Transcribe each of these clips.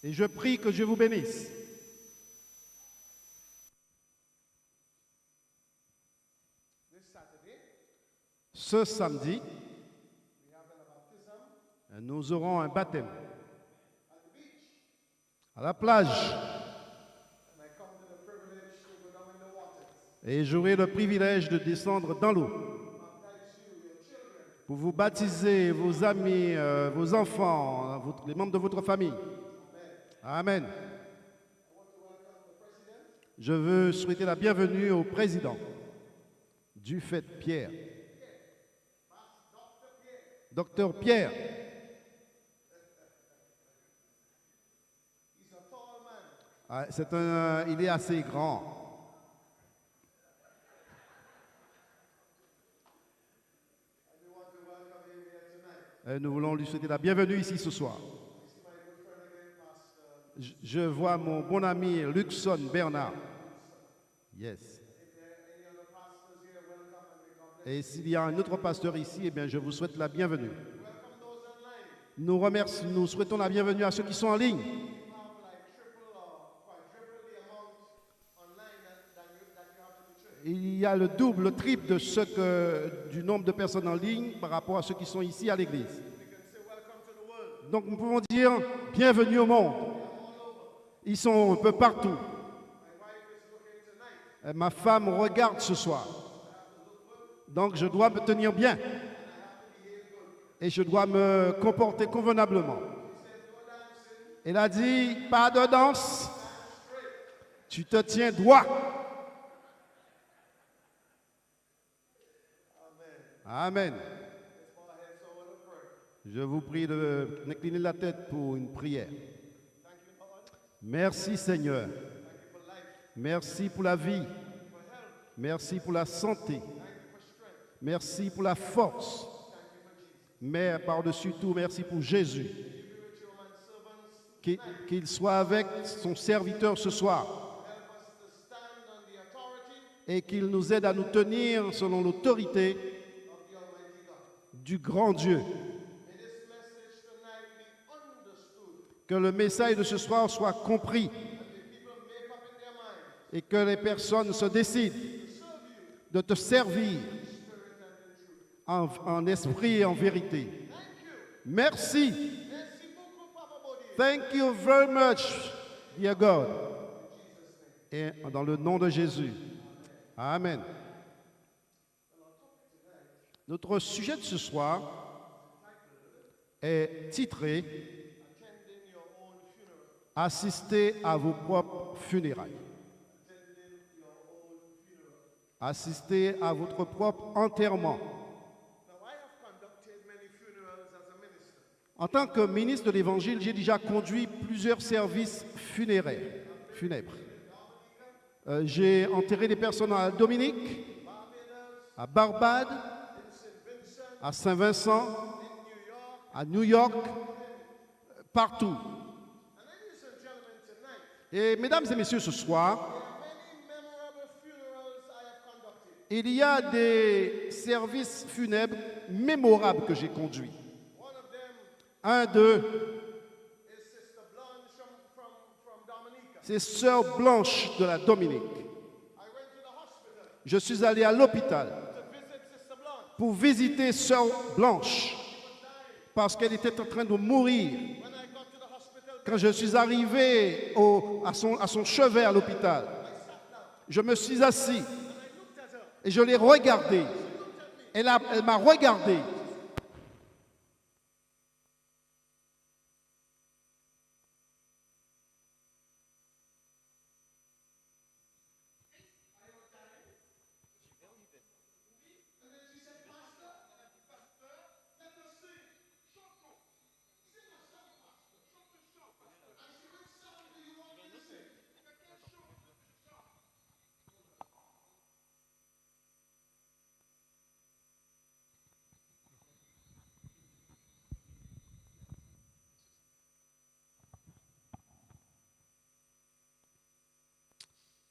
Et je prie que Dieu vous bénisse. Ce samedi, nous aurons un baptême à la plage. Et j'aurai le privilège de descendre dans l'eau pour vous baptiser, vos amis, vos enfants, les membres de votre famille. Amen. Je veux souhaiter la bienvenue au président du fait Pierre. Docteur Pierre. Ah, il est assez grand. Nous voulons lui souhaiter la bienvenue ici ce soir. Je vois mon bon ami Luxon Bernard. Yes. Et s'il y a un autre pasteur ici, eh bien, je vous souhaite la bienvenue. Nous souhaitons la bienvenue à ceux qui sont en ligne. Il y a le double, le triple du nombre de personnes en ligne par rapport à ceux qui sont ici à l'église. Donc nous pouvons dire bienvenue au monde. Ils sont un peu partout. Ma femme regarde ce soir. Donc je dois me tenir bien. Et je dois me comporter convenablement. Elle a dit, pas de danse, tu te tiens droit. Amen. Je vous prie d'incliner la tête pour une prière. Merci Seigneur. Merci pour la vie. Merci pour la santé. Merci pour la force. Mais par-dessus tout, merci pour Jésus. Qu'il soit avec son serviteur ce soir. Et qu'il nous aide à nous tenir selon l'autorité du grand Dieu. Que le message de ce soir soit compris et que les personnes se décident de te servir en esprit et en vérité. Merci. Thank you very much, dear God. Et dans le nom de Jésus. Amen. Notre sujet de ce soir est titré « Assister à vos propres funérailles ». Assister à votre propre enterrement. En tant que ministre de l'Évangile, j'ai déjà conduit plusieurs services funèbres. J'ai enterré des personnes à Dominique, à Barbade, à Saint-Vincent, à New York, partout. Et mesdames et messieurs, ce soir, il y a des services funèbres mémorables que j'ai conduits. Un d'eux, c'est Sœur Blanche de la Dominique. Je suis allé à l'hôpital pour visiter Sœur Blanche parce qu'elle était en train de mourir. Quand je suis arrivé à son chevet à l'hôpital, je me suis assis et je l'ai regardée. Elle m'a regardé.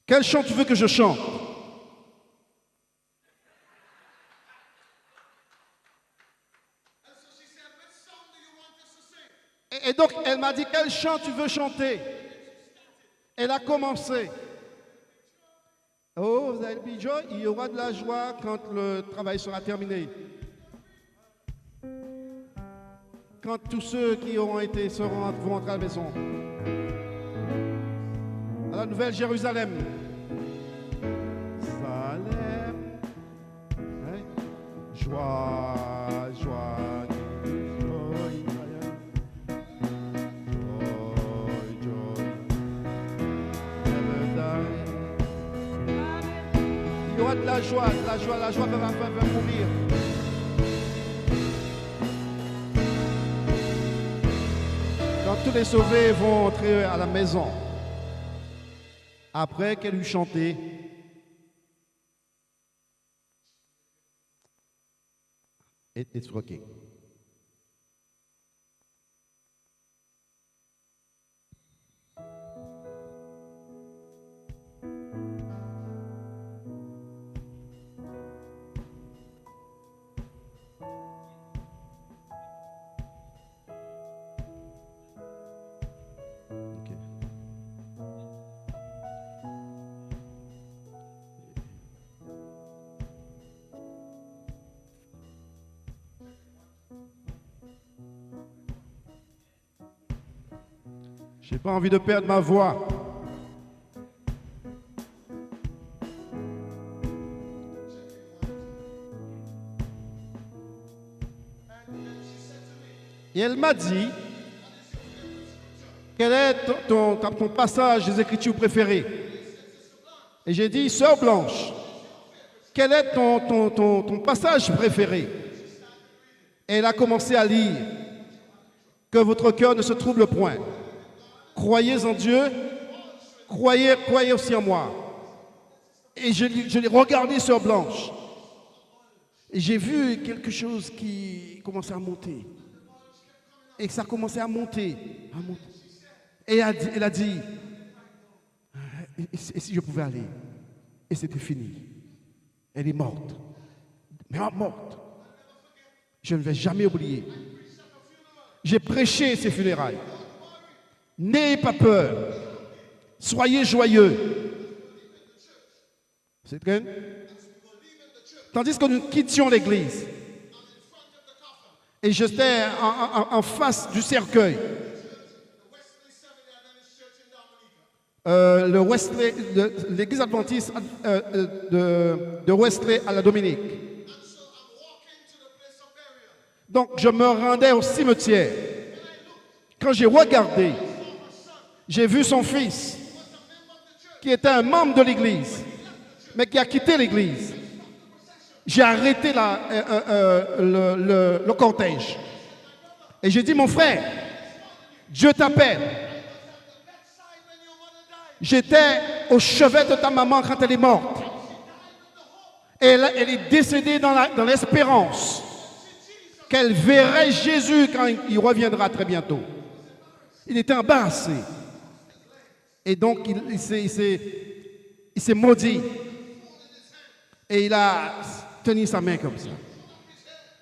Quel chant tu veux que je chante? Et donc, elle m'a dit, quel quel chant tu veux chanter? Elle a commencé. Oh, vous avez dit, Joy, il y aura de la joie quand le travail sera terminé. Quand tous ceux qui auront été vont entrer à la maison. À la Nouvelle Jérusalem. Salem. Hein? Joie, joie, joy, joy, joy. Never die. Il y aura de la joie va mourir. Quand tous les sauvés vont entrer à la maison, après qu'elle eut chanté, it's working. J'ai pas envie de perdre ma voix. Et elle m'a dit, quel est ton passage des Écritures préféré? Et j'ai dit, Sœur Blanche, quel est ton passage préféré? Et elle a commencé à lire, que votre cœur ne se trouble point. Croyez en Dieu, croyez aussi en moi. Et je l'ai regardé, Sœur Blanche. Et j'ai vu quelque chose qui commençait à monter. Et ça commençait à monter. Et elle a dit, et si je pouvais aller? Et c'était fini. Elle est morte. Mais morte. Je ne vais jamais oublier. J'ai prêché ses funérailles. N'ayez pas peur. Soyez joyeux. C'est vrai? Tandis que nous quittions l'église. Et j'étais en face du cercueil. L'église adventiste de Wesley à la Dominique. Donc je me rendais au cimetière. Quand j'ai regardé, j'ai vu son fils, qui était un membre de l'église, mais qui a quitté l'église. J'ai arrêté le cortège. Et j'ai dit, mon frère, Dieu t'appelle. J'étais au chevet de ta maman quand elle est morte. Et elle est décédée dans l'espérance qu'elle verrait Jésus quand il reviendra très bientôt. Il était embarrassé. Et donc, il s'est maudit. Et il a tenu sa main comme ça.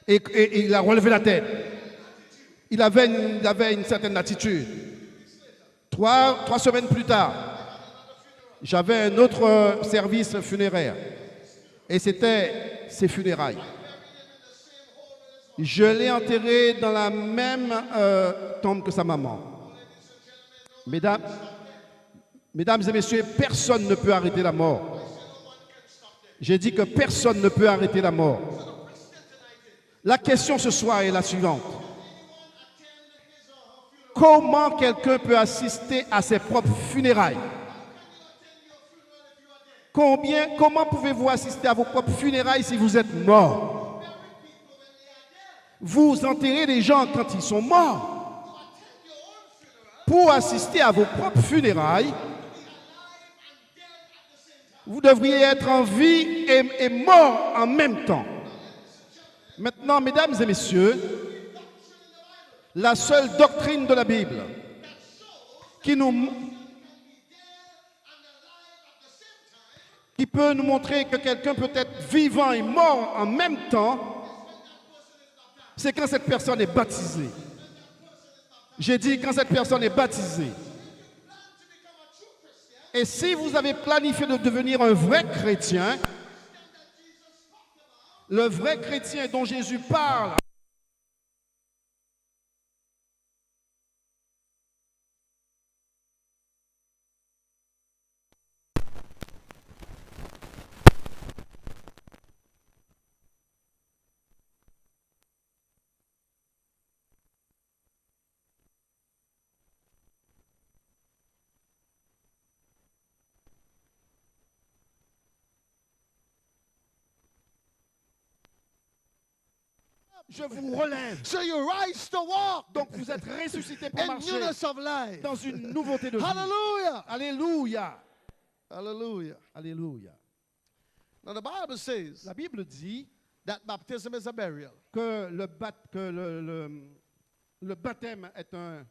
Et il a relevé la tête. Il avait une certaine attitude. Trois semaines plus tard, j'avais un autre service funéraire. Et c'était ses funérailles. Je l'ai enterré dans la même tombe que sa maman. Mesdames et messieurs, personne ne peut arrêter la mort. J'ai dit que personne ne peut arrêter la mort. La question ce soir est la suivante. Comment quelqu'un peut assister à ses propres funérailles? Comment pouvez-vous assister à vos propres funérailles si vous êtes mort? Vous enterrez les gens quand ils sont morts. Pour assister à vos propres funérailles, vous devriez être en vie et mort en même temps. Maintenant, mesdames et messieurs, la seule doctrine de la Bible qui peut nous montrer que quelqu'un peut être vivant et mort en même temps, c'est quand cette personne est baptisée. J'ai dit quand cette personne est baptisée. Et si vous avez planifié de devenir un vrai chrétien, le vrai chrétien dont Jésus parle, je vous relève. So you rise to walk Donc vous êtes ressuscité pour in marcher newness of life. dans une nouveauté de vie. Hallelujah. Alléluia. Hallelujah. Alléluia. Now the Bible says La Bible dit that baptism is a burial. que le baptême est un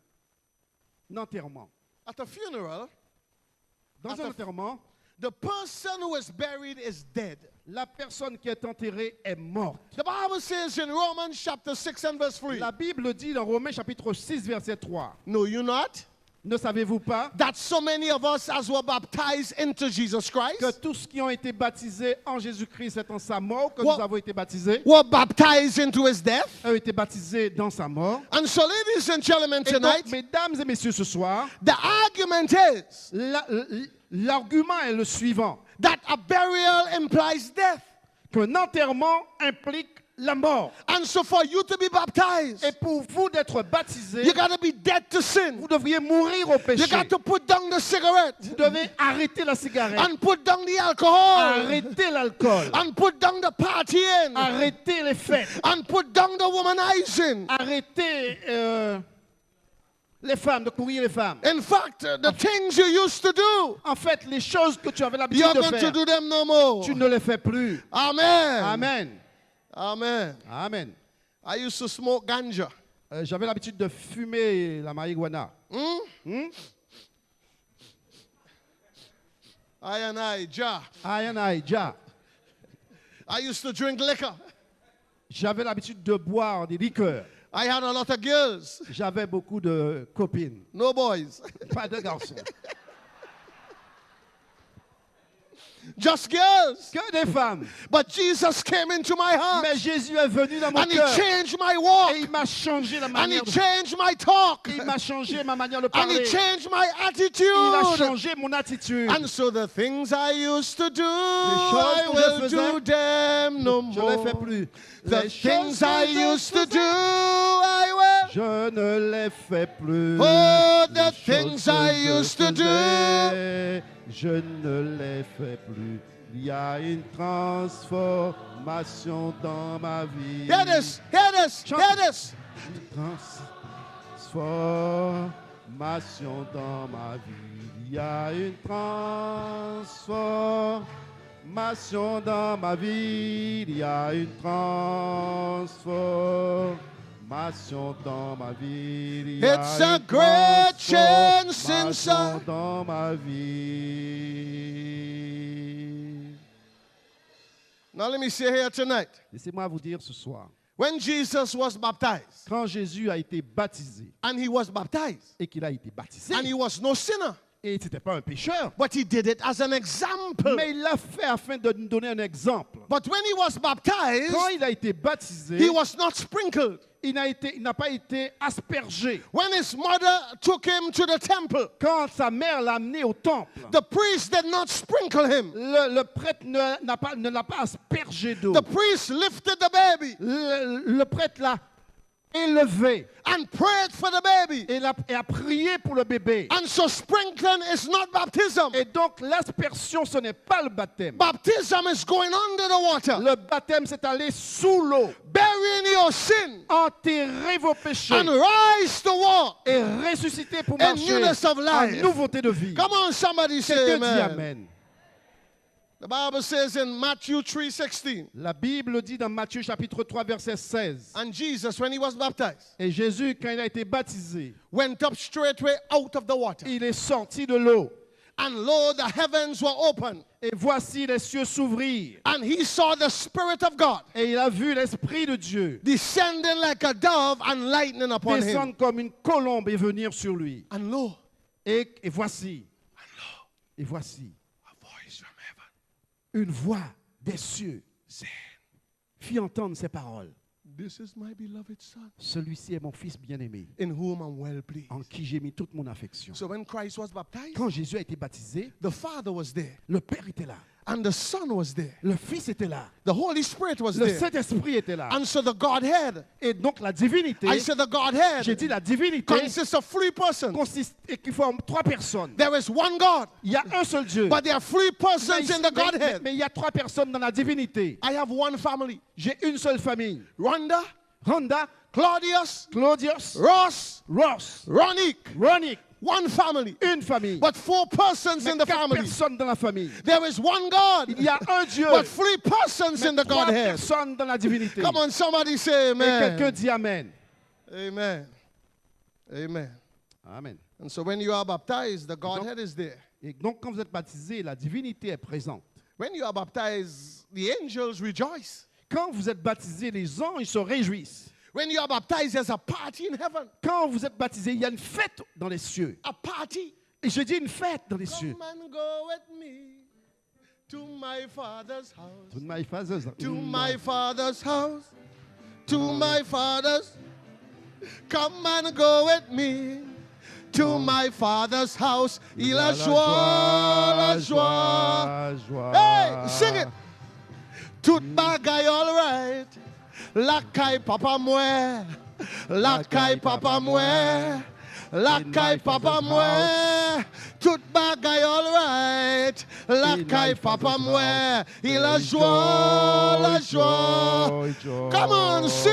enterrement. At a funeral, Dans un enterrement, the person who is buried is dead. la personne qui est enterrée est morte. The Bible says in Romans chapter 6 and verse 3. La Bible dit dans Romains chapitre 6 verset 3. Know you not Ne savez-vous pas that so many of us as were baptized into Jesus que Christ tous qui ont été baptisés en Jésus-Christ est en sa mort, que What? nous avons été baptisés, were baptized into his death? ont été baptisés dans sa mort. And so, ladies and gentlemen, Et donc, tonight, mesdames et messieurs, ce soir, the argument is l'argument est le suivant. that a burial implies death. Qu'un enterrement implique la mort. And so for you to be baptized, Et pour vous d'être baptisé, you got to be dead to sin. vous devriez mourir au péché. You got to put down the cigarette Vous devez arrêter la cigarette, and put down the alcohol arrêter l'alcool, and put down the partying arrêter les fêtes, and put down the womanizing. arrêter les femmes, de courir les femmes. In fact, the things you used to do, En fait, les choses que tu avais l'habitude you're de going to faire, do them no more. tu ne les fais plus. Amen. Amen. Amen. Amen. I used to smoke ganja. J'avais l'habitude de fumer la marijuana. I, Jah. Ja. I used to drink liquor. J'avais l'habitude de boire des liqueurs. I had a lot of girls, J'avais beaucoup de copines, no boys. pas de garçons. Just girls. Que des femmes. But Jesus came into my heart Mais Jésus est venu dans mon and he cœur. changed my walk Et il m'a changé la and he manière de... changed my talk Il m'a changé ma manière de and he parler. changed my Il a attitude. changé mon attitude. And so the things I used to do, choses I que je will faisais, do them no Je ne les fais more. plus. The Les things choses I que je used to faisais, do, I will. je ne les fais plus. Oh, the Les things choses I que je used to do. faisais, je ne les fais plus. Il y a une transformation dans ma vie. Hear this, hear this, hear this. Transformation dans ma vie. Il y a une transformation dans ma vie. Il y a une transformation dans ma vie. Il y a It's a une great chance transformation inside. dans ma vie. Now let me say here tonight, Laissez-moi vous dire ce soir, when Jesus was baptized, quand Jésus a été baptisé and he was baptized, et qu'il a été baptisé, and he was no sinner, et il n'était pas un pécheur, but he did it as an example. mais il l'a fait afin de nous donner un exemple. But when he was baptized, Quand il a été baptisé, he was not sprinkled. il n'a pas été aspergé. When his mother took him to the temple, Quand sa mère l'a amené au temple, the priest did not sprinkle him. le prêtre ne l'a pas aspergé d'eau. The priest lifted the baby Le prêtre l'a élevé and prayed for the baby. et a prié pour le bébé. And so sprinkling is not baptism. Et donc l'aspersion, ce n'est pas le baptême. Baptism is going under the water. Le baptême, c'est aller sous l'eau, Burying your sin enterrer vos péchés and rise to walk et ressusciter pour in marcher newness of en life. nouveauté de vie. Come on, somebody say Quelqu'un dit amen. amen. The Bible says in Matthew 3:16, La Bible dit dans Matthieu chapitre 3 verset 16. and Jesus, when he was baptized, Et Jésus, quand il a été baptisé, went up straightway out of the water. il est sorti de l'eau. And lo, the heavens were open. Et voici les cieux s'ouvrirent. And he saw the Spirit of God Et il a vu l'Esprit de Dieu descending like a dove and lightning upon him. descendre comme une colombe et venir sur lui. And lo, Et voici, et voici, a voice from heaven une voix des cieux saying, fit entendre ces paroles. "This is my beloved Son, Celui-ci est mon fils bien-aimé, in whom I'm well pleased." en qui j'ai mis toute mon affection. So when Christ was baptized, Quand Jésus a été baptisé, the Father was there, le Père était là, and the Son was there, le Fils était là, the Holy Spirit was le there, Saint-Esprit était là. and so the Godhead, Et donc la divinité, I said the j'ai Godhead dit la divinité, consists of 3 persons. consiste et qui forme 3 personnes. There is one God, Il y a un seul Dieu. but there are 3 persons in the Godhead. Mais il y a 3 personnes dans la divinité. I have one family. J'ai une seule famille. Rhonda, Rhonda, Claudius, Claudius, Ross, Ross, Ronick. Ronick. One family. Une famille. But 4 persons Mais in the 4 family. personnes dans la famille. There is one God, Il y a un Dieu. but 3 persons in Mais the 3 Godhead. personnes dans la divinité. Come on, somebody say Et quelqu'un amen. dit Amen. Amen. Amen. Amen. And so when you are baptized, the Godhead is there. Et donc quand vous êtes baptisé, la divinité est présente. When you are baptized, the angels rejoice. Quand vous êtes baptisé, les anges se réjouissent. When you are baptized, there's a party in heaven. Quand vous êtes baptisé, il y a une fête dans les cieux. A party. Et je dis une fête dans les cieux. Come and go with me to my Father's house. To my father's To my Father's house. To my Father's. Come and go with me to my Father's house. Il a joie, la joie. joie. Hey, sing it. Tout bagay all right. La caille papa moué. La caille papa moué. La caille papa moué. Tout bagay all right. La caille papa moué. Il a joie, la joie. Come on, sing.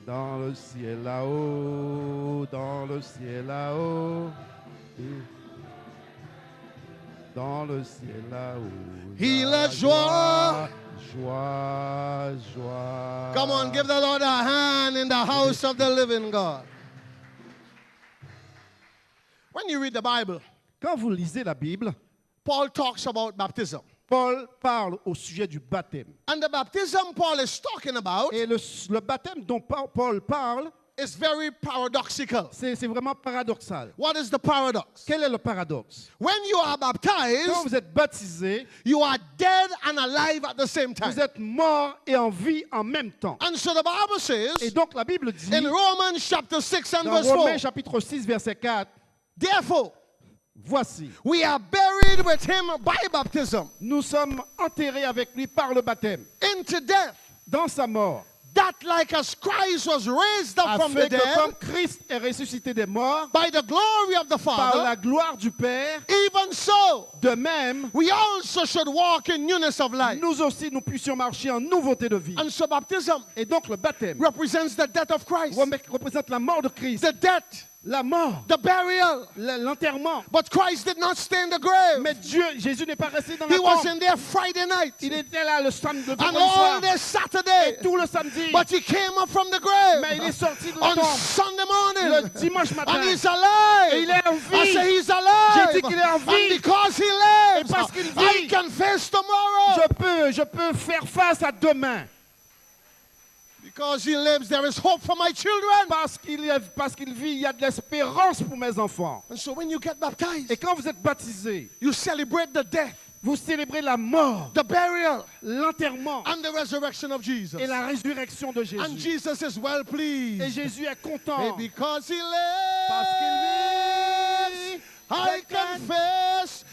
Dans le ciel là-haut, dans le ciel là-haut. Dans le ciel là-haut. Il a joie. Joie, joie. Come on, give the Lord a hand in the house of the living God. When you read the Bible, Quand vous lisez la Bible, Paul talks about baptism. Paul parle au sujet du baptême. And the baptism Paul is talking about Et le baptême dont Paul parle, is very paradoxical. c'est vraiment paradoxal. What is the paradox? Quel est le paradoxe? When you are Quand baptized, vous êtes baptisé, you are dead and alive at the same time. vous êtes mort et en vie en même temps. And so the Bible Et says donc la Bible dit, in Romans chapter 6 and dans verse 4, Romains chapitre 6, verset 4, therefore, voici, we are buried with him by baptism nous sommes enterrés avec lui par le baptême, into death, dans sa mort, that like as Christ was raised up from the afin que comme dead Christ est ressuscité des morts, by the glory of the par Father, la gloire du Père, even so, de même, we also should walk in newness of life. nous aussi nous puissions marcher en nouveauté de vie. And so baptism Et donc le baptême represents the death of Christ, représente la mort de Christ, the death, la mort, the burial. l'enterrement. But Christ did not stay in the grave. Mais Jésus n'est pas resté dans He la was tombe. in there Friday night Il était là le samedi, le and vendredi all soir, day Saturday. et tout le samedi. But he came up from the Mais il est grave sorti de la on tombe Sunday le morning. dimanche matin. And he's alive. Et il est en I vie. say he's J'ai alive. dit qu'il est en vie. And because he lives, Et parce qu'il I vit, can face tomorrow. Je peux faire face à demain. Because he lives, there is hope for my children. Parce qu'il vit, il y a de l'espérance pour mes enfants. And so when you get baptized, Et quand vous êtes baptisé, you celebrate the death, vous célébrez la mort, the burial, l'enterrement and the resurrection of Jesus. et la résurrection de Jésus. And Jesus is well Et pleased. Jésus est And content. because he Parce qu'il lives, vit, I can face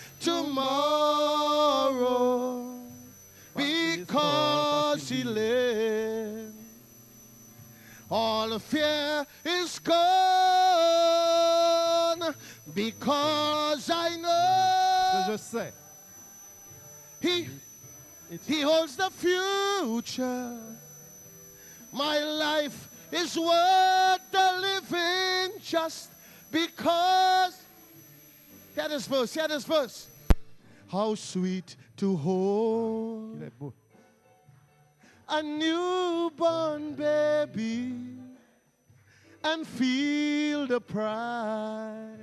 tomorrow. Because he lives, all fear is gone. Because I know je sais. he holds the future. My life is worth the living just because. Hear this verse, hear this verse. How sweet to hold Il est beau. a newborn baby and feel the pride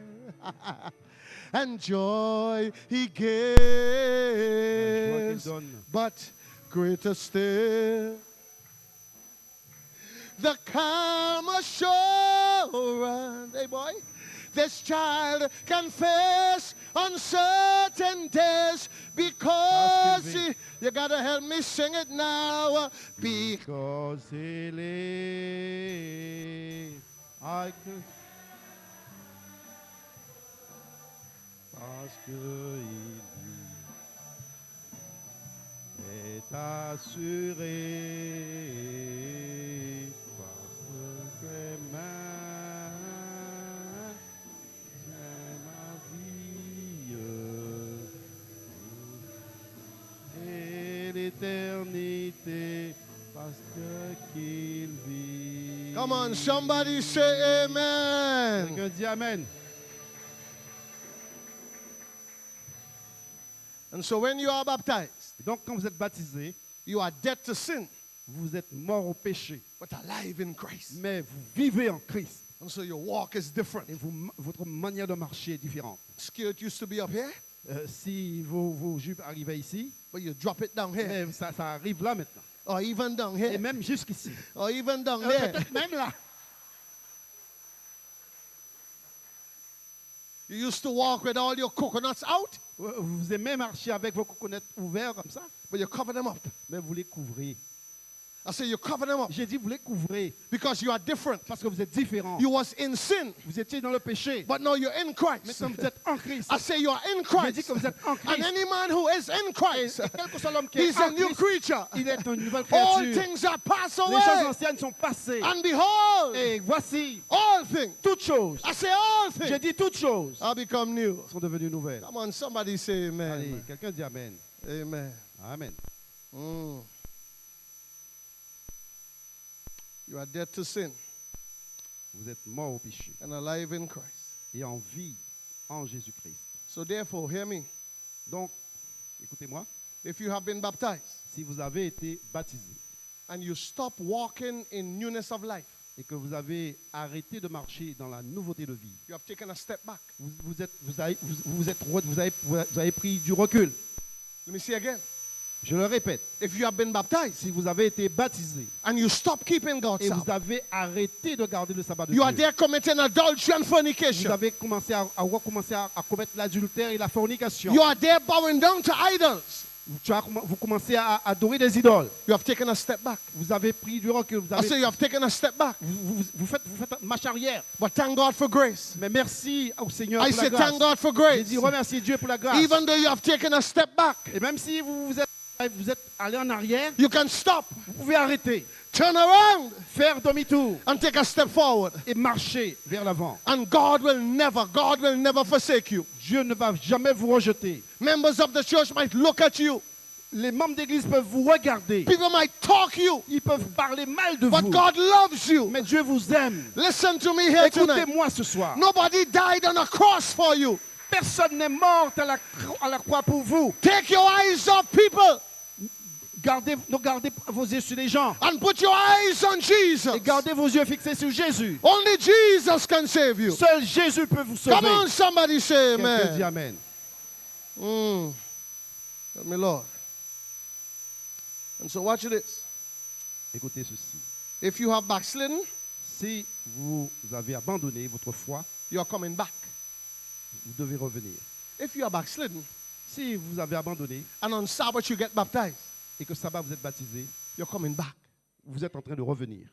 and joy he gives. But greater still, the calm assurance, hey boy, this child can face uncertain days because you gotta help me sing it now. Because he lives, I can. Parce que il vit, est assuré. Parce que c'est ma vie. Et l'éternité, parce que qu'il vit. Come on, somebody say amen. Quelqu'un dit amen. And so when you are baptized, Donc quand vous êtes baptisé, you are dead to sin, vous êtes mort au péché, but alive in Christ. mais vous vivez en Christ. And so your walk is different. Et votre manière de marcher est différente. Skirt used to be up here, Si vos jupes arrivaient ici, but you drop it down here. mais ça arrive là maintenant. Or even down Et here. même jusqu'ici. Or even down there. Peut-être même là. You used to walk with all your coconuts out, Vous aimez marcher avec vos coconuts ouverts comme ça, but you cover them up. mais vous les couvrez. I say you cover them up J'ai dit vous les couvrez because you are different. parce que vous êtes différents. You was in sin, Vous étiez dans le péché. but now you're in Christ. Maintenant vous êtes en Christ. I say you are in J'ai dit Christ. que vous êtes en And Christ. any man who is in Christ, Et quel que soit l'homme qui est he's en a new Christ, creature. il est une nouvelle All créature. things are passed Les choses away. anciennes sont passées. And behold, Et voici, all things. toutes choses, I say all j'ai things dit toutes choses, are become new. sont devenues nouvelles. Come on, somebody say Allez, amen. quelqu'un dit amen. Amen. Amen. Mm. You are dead to sin Vous êtes mort au péché and alive in Christ. et en vie en Jésus-Christ. So therefore, hear me. Donc, écoutez-moi, If you have been baptized si vous avez été baptisé and you stop walking in newness of life, et que vous avez arrêté de marcher dans la nouveauté de vie, you have taken a step back. vous avez pris du recul. Let me say again. Je le répète, If you have been baptized si vous avez été baptisé and you stop keeping God's et vous Sabbath, avez arrêté de garder le sabbat de you are Dieu, there committing adultery and vous fornication. avez commencé à commettre l'adultère et la fornication. You are there bowing down to idols. Vous commencez à adorer des idoles. You have taken a step back. Vous avez pris du recul. I say you have taken a step back. Vous faites marche arrière. But thank God for grace. Mais merci au Seigneur I pour la say grâce. thank God for J'ai grace. dit remerciez Dieu pour la grâce. Even though you have taken a step back, Et même si vous êtes allé en arrière, you can stop, vous pouvez arrêter, turn around, faire demi-tour and take a step forward. et marcher vers l'avant. And God will never forsake you. Dieu ne va jamais vous rejeter. Members of the church might look at you. Les membres d'église peuvent vous regarder. People might talk you. Ils peuvent parler mal de But vous. God loves you. Mais Dieu vous aime. Listen to me here tonight. Écoutez-moi ce soir. Nobody died on a cross for you. Personne n'est mort à la croix pour vous. Take your eyes off people Gardez vos yeux sur les gens. and put your eyes on Jesus. Et gardez vos yeux fixés sur Jésus. Only Jesus can save you. Seul Jésus peut vous sauver. Come on, somebody say Quelqu'un dit amen. amen. Help me, Lord. And so watch this. Écoutez ceci. If you have backslidden, Si vous avez abandonné votre foi, you're coming back. vous devez revenir. If you are backslidden Si vous avez abandonné and on Sabbath you get baptized, et que sabbat vous êtes baptisé, you're coming back. vous êtes en train de revenir.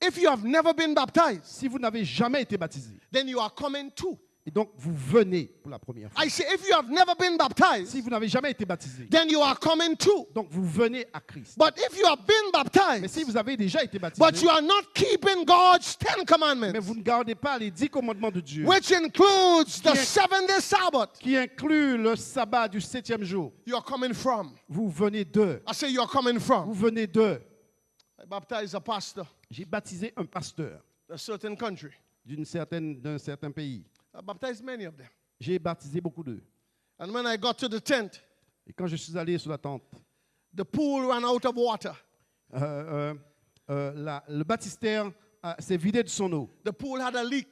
If you have never been baptized, Si vous n'avez jamais été baptisé, then you are coming too. et donc vous venez pour la première fois. I say, if you have never been baptized, Si vous n'avez jamais été baptisé, then you are coming too. donc vous venez à Christ. But if you have been Mais baptized, si vous avez déjà été but baptisé, you are not keeping God's 10 mais commandments, vous ne gardez pas les 10 commandements de Dieu, which includes the Qui est- 7-day Sabbath, qui inclut le sabbat du 7e jour, you are coming from. vous venez d'eux. I say you are coming Vous from. venez d'eux. I baptized a pastor J'ai baptisé un pasteur in a certain country. d'un certain pays. I baptized many of them. J'ai baptisé beaucoup d'eux. And when I got to the tent, Et quand je suis allé sur la tente, the pool ran out of water. le baptistère s'est vidé de son eau. The pool had a leak.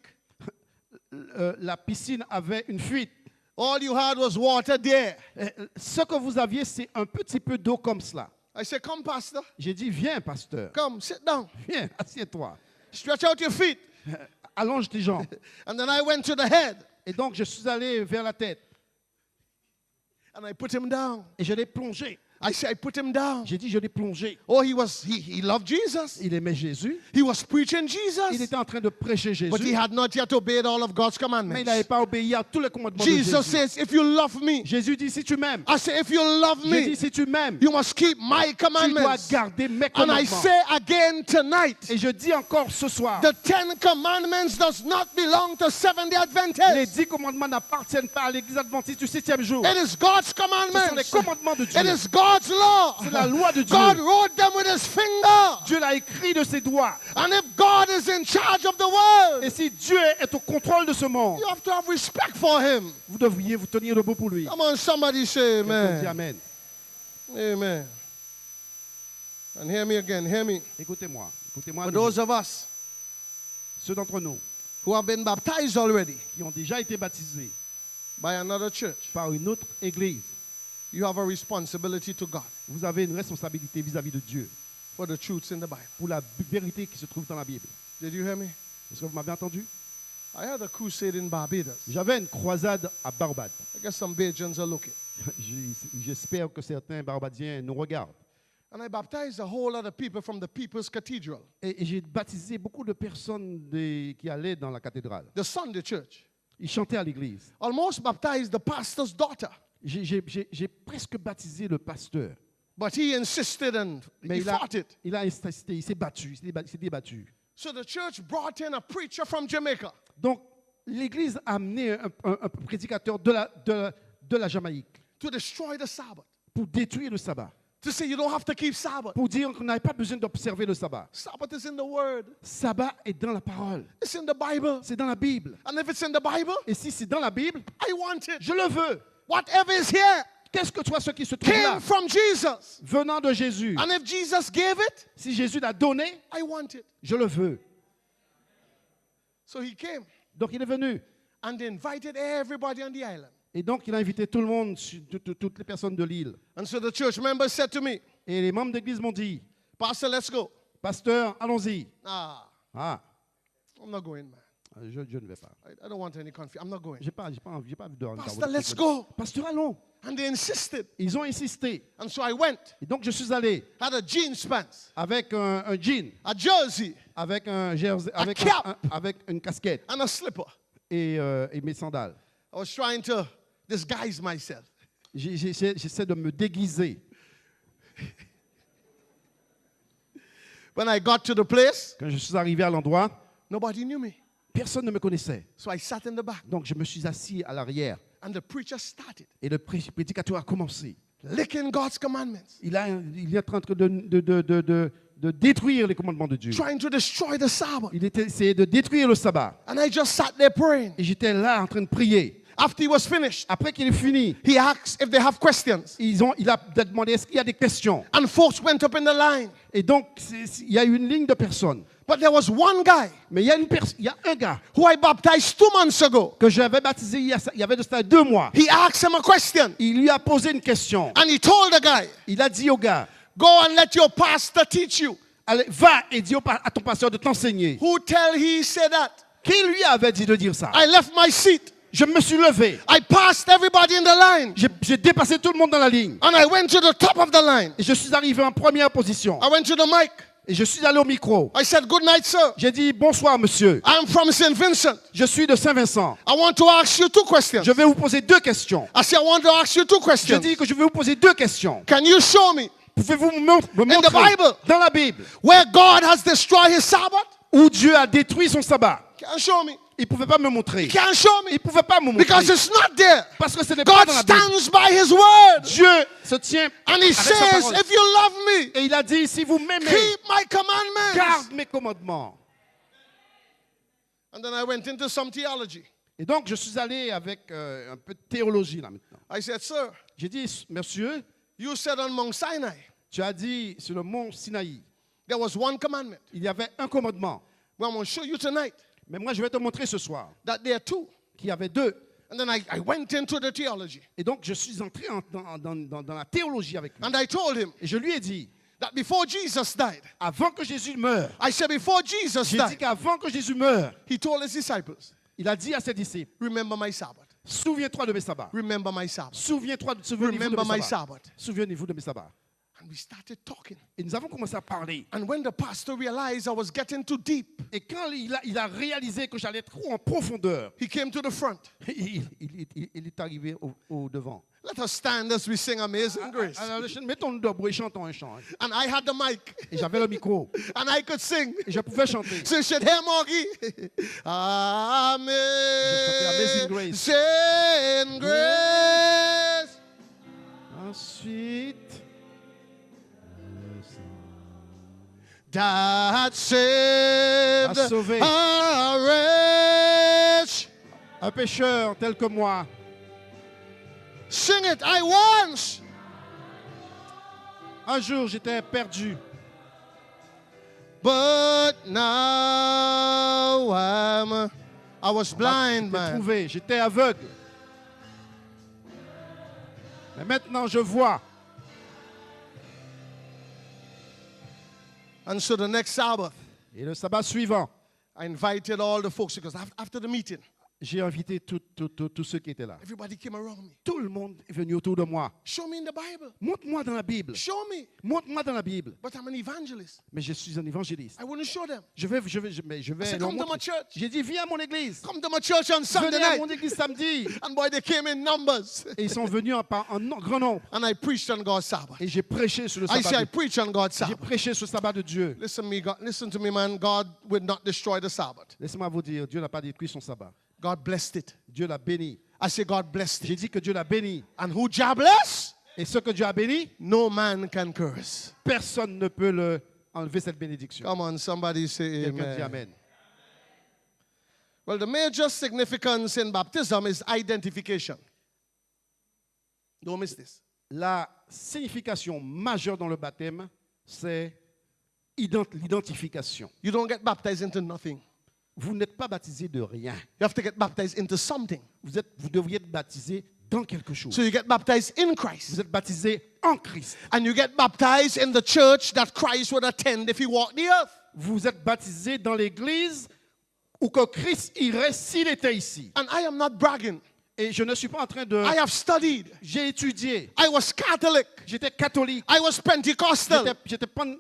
La piscine avait une fuite. All you had was water there. Ce que vous aviez, c'est un petit peu d'eau comme cela. I said, come, pastor. J'ai dit, viens, pasteur. Come, sit down. Viens, assieds-toi. Stretch out your feet. Allonge tes jambes. And then I went to the head. Et donc, je suis allé vers la tête. And I put him down. Et je l'ai plongé. I said, I put him down. J'ai dit, je l'ai plongé. Oh, he loved Jesus. Il aimait Jésus. He was preaching Il Jesus. était en train de prêcher But he Jésus. had not yet obeyed all of God's Mais il commandments. n'avait pas obéi à tous les commandements de Jesus Jésus. says, if you love me, Jésus dit, si tu m'aimes. I say, if you love J'ai dit, me, si tu m'aimes, you must keep my tu dois commandments. garder mes And I commandements. say again tonight, Et je dis encore ce soir, the 10 commandments does not belong to Seventh-day les Adventists. 10 commandements n'appartiennent pas à l'église adventiste du 7e jour. It is God's Ce sont les commandments. commandements de Dieu. It is God's law. C'est la loi de Dieu. God wrote them with his finger. Dieu l'a écrit de ses doigts. And if God is in charge of the world, Et si Dieu est au contrôle de ce monde, you have to have respect for him. vous devriez vous tenir debout pour lui. Come on, somebody say Quelqu'un dit amen. Amen. Amen. And hear me again, hear me. Écoutez-moi. Écoutez-moi. For à nouveau. those of us Ceux d'entre nous who have been baptized already qui ont déjà été baptisés by another church, par une autre église, you have a responsibility to God vous avez une responsabilité vis-à-vis de Dieu for the truths in the Bible. pour la vérité qui se trouve dans la Bible. Did you hear me? Est-ce que vous m'avez entendu? I had a crusade in Barbados. J'avais une croisade à Barbade. I guess some Bajans are looking. J'espère que certains Barbadiens nous regardent. And I baptized a whole lot of people from the People's Cathedral, Et j'ai baptisé beaucoup de personnes qui allaient dans la cathédrale. the Sunday church. Ils chantaient à l'église. Almost baptized the pastor's daughter. J'ai presque baptisé le pasteur. But he insisted and Mais he fought it. il a insisté, il s'est battu, il s'est débattu. So the church brought in a preacher from Jamaica. Donc, l'église a amené un prédicateur de la Jamaïque To destroy the Sabbath. pour détruire le sabbat. To say you don't have to keep Sabbath. Pour dire qu'on n'avait pas besoin d'observer le sabbat. Sabbath is in the Word. Sabbat est dans la parole. It's in the Bible. C'est dans la Bible. And if it's in the Bible, Et si c'est dans la Bible, I want it. je le veux. Whatever is here Qu'est-ce que toi, ce qui se trouve là, came from Jesus. venant de Jésus, And if Jesus gave it, si Jésus l'a donné, I want it. je le veux. So he came Donc il est venu. and invited everybody on the island. Et donc il a invité tout le monde, toutes les personnes de l'île. And so the church members said to me, Et les membres d'église m'ont dit, Pastor, let's go. pasteur, allons-y. Ah, Ah, I'm not going, man. je ne vais pas. I don't want any confusion. I'm not going. J'ai pas envie de Pastor, let's go. Pasteur, allons. And they insisted. Ils ont insisté. And so I went. Et donc je suis allé Had a jeans pants, avec un jean, a jersey, avec un jersey, avec, cap. avec une casquette and a slipper. et mes sandales. I was trying to disguise myself. J'essaie de me déguiser. When I got to the place, Quand je suis arrivé à l'endroit, nobody knew me. personne ne me connaissait. So I sat in the back. Donc je me suis assis à l'arrière And the preacher started et le prédicateur a commencé. licking God's commandments, Il est en train de détruire les commandements de Dieu. trying to destroy the Sabbath. Il essayait de détruire le sabbat. And I just sat there praying. Et j'étais là en train de prier. After he was finished, Après qu'il ait fini, he asked if they have questions. il a demandé est-ce qu'il y a des questions. And folks went up in the line. Et donc, il y a une ligne de personnes. But there was one guy Mais il y a un gars who I baptized 2 months ago. que j'avais baptisé il y avait de ça 2 mois. He asked him a question. Il lui a posé une question. And he told the guy, Il a dit au gars, go and let your pastor teach you. allez, va et dis à ton pasteur de t'enseigner. Who tell he said that? Qui lui avait dit de dire ça? I left my seat. Je me suis levé. I passed everybody in the line. J'ai dépassé tout le monde dans la ligne. And I went to the top of the line. Et je suis arrivé en première position. I went to the mic. Et je suis allé au micro. I said, good night, sir. J'ai dit, bonsoir monsieur. I'm from St. Vincent. Je suis de Saint-Vincent. I want to ask you 2 questions. Je vais vous poser 2 questions. I said, I want to ask you 2 Je questions. dis que je vais vous poser 2 questions. Can you show me Pouvez-vous me montrer Bible. dans la Bible where God has destroyed his Sabbath? où Dieu a détruit son sabbat? Can't show me. Il ne pouvait pas me montrer. Can't show Il me. ne pouvait pas me montrer. Because it's not there. Parce que ce n'est pas God dans la Bible. stands by his word. Dieu se tient And he avec sa says, parole. if you love me, Et il a dit, si vous m'aimez, keep my commandments. garde mes commandements. And then I went into some theology. Et donc, je suis allé avec un peu de théologie là maintenant. I said, sir, J'ai dit, monsieur, you said on Mount Sinai, tu as dit sur le mont Sinaï, there was 1 commandment. il y avait un commandement. Well, I'm going to show you tonight Mais moi, je vais te montrer ce soir that there are two. qu'il y avait deux. And then I went into the theology. Et donc, je suis entré dans la théologie avec lui. And I told him Et je lui ai dit, that before Jesus died, avant que Jésus meure, I said before Jesus j'ai dit died, qu'avant que Jésus meure, he told his disciples, il a dit à ses disciples, remember my Sabbath. souviens-toi de mes sabbats. Remember my Sabbath. Souviens-vous Remember de my mes sabbats. Sabbath. Souvenez-vous de mes sabbats. And we started talking. Et nous avons commencé à parler. And when the pastor realized I was getting too deep, Et quand il a réalisé que j'allais trop en profondeur, he came to the front. il est arrivé au devant. Let us stand as we sing Amazing Grace. Alors, mettons-nous debout et chantons un chant. And I had the mic. Et j'avais le micro. And I could sing. Et je pouvais chanter. So you should hear Morgie. Amazing Grace. Amazing Grace. Ensuite, That saved A sauvé. a wretch. un pécheur tel que moi. Sing it. I once. Un jour, j'étais perdu. But now I was blind, J'étais man. trouvé, j'étais aveugle. Mais maintenant, je vois. And so the next Sabbath, Et le sabbat suivant, I invited all the folks because after the meeting, j'ai invité tous ceux qui étaient là. everybody came around me. Tout le monde est venu autour de moi. Show me in the Bible. Montre-moi dans la Bible. Show me. Montre-moi dans la Bible. But I'm an evangelist. Mais je suis un évangéliste. I wouldn't show them. Je vais I said, leur come to my montrer. church. J'ai dit, viens à mon église. Come to my church on Sunday Venez à night. mon église samedi. And boy, they came in numbers. Et ils sont venus en grand nombre. And I preached on God's Sabbath. Et j'ai prêché sur le I say I sabbat. preach on God's J'ai Sabbath. prêché sur le sabbat de Dieu. Listen to me, man. God would not destroy the Sabbath. Laissez-moi vous dire, Dieu n'a pas détruit son sabbat. God blessed it. Dieu l'a béni. I say God blessed J'ai it. dit que Dieu l'a béni. And who Jah bless, Et ce que Dieu a béni, no man can curse. personne ne peut enlever cette bénédiction. Come on, somebody say Quelqu'un dit amen. Amen. Well, the major significance in baptism is identification. Don't miss this. La signification majeure dans le baptême, c'est l'identification. You don't get baptized into nothing. Vous n'êtes pas baptisé de rien. You have to get baptized into something. Vous devriez être baptisé dans quelque chose. So you get baptized in Christ. Vous êtes baptisé en Christ. And you get baptized in the church that Christ would attend if he walked the earth. Vous êtes baptisé dans l'église où que Christ irait s'il était ici. And I am not bragging. Et je ne suis pas en train de... I have studied. J'ai étudié. I was Catholic. J'étais catholique. I was Pentecostal.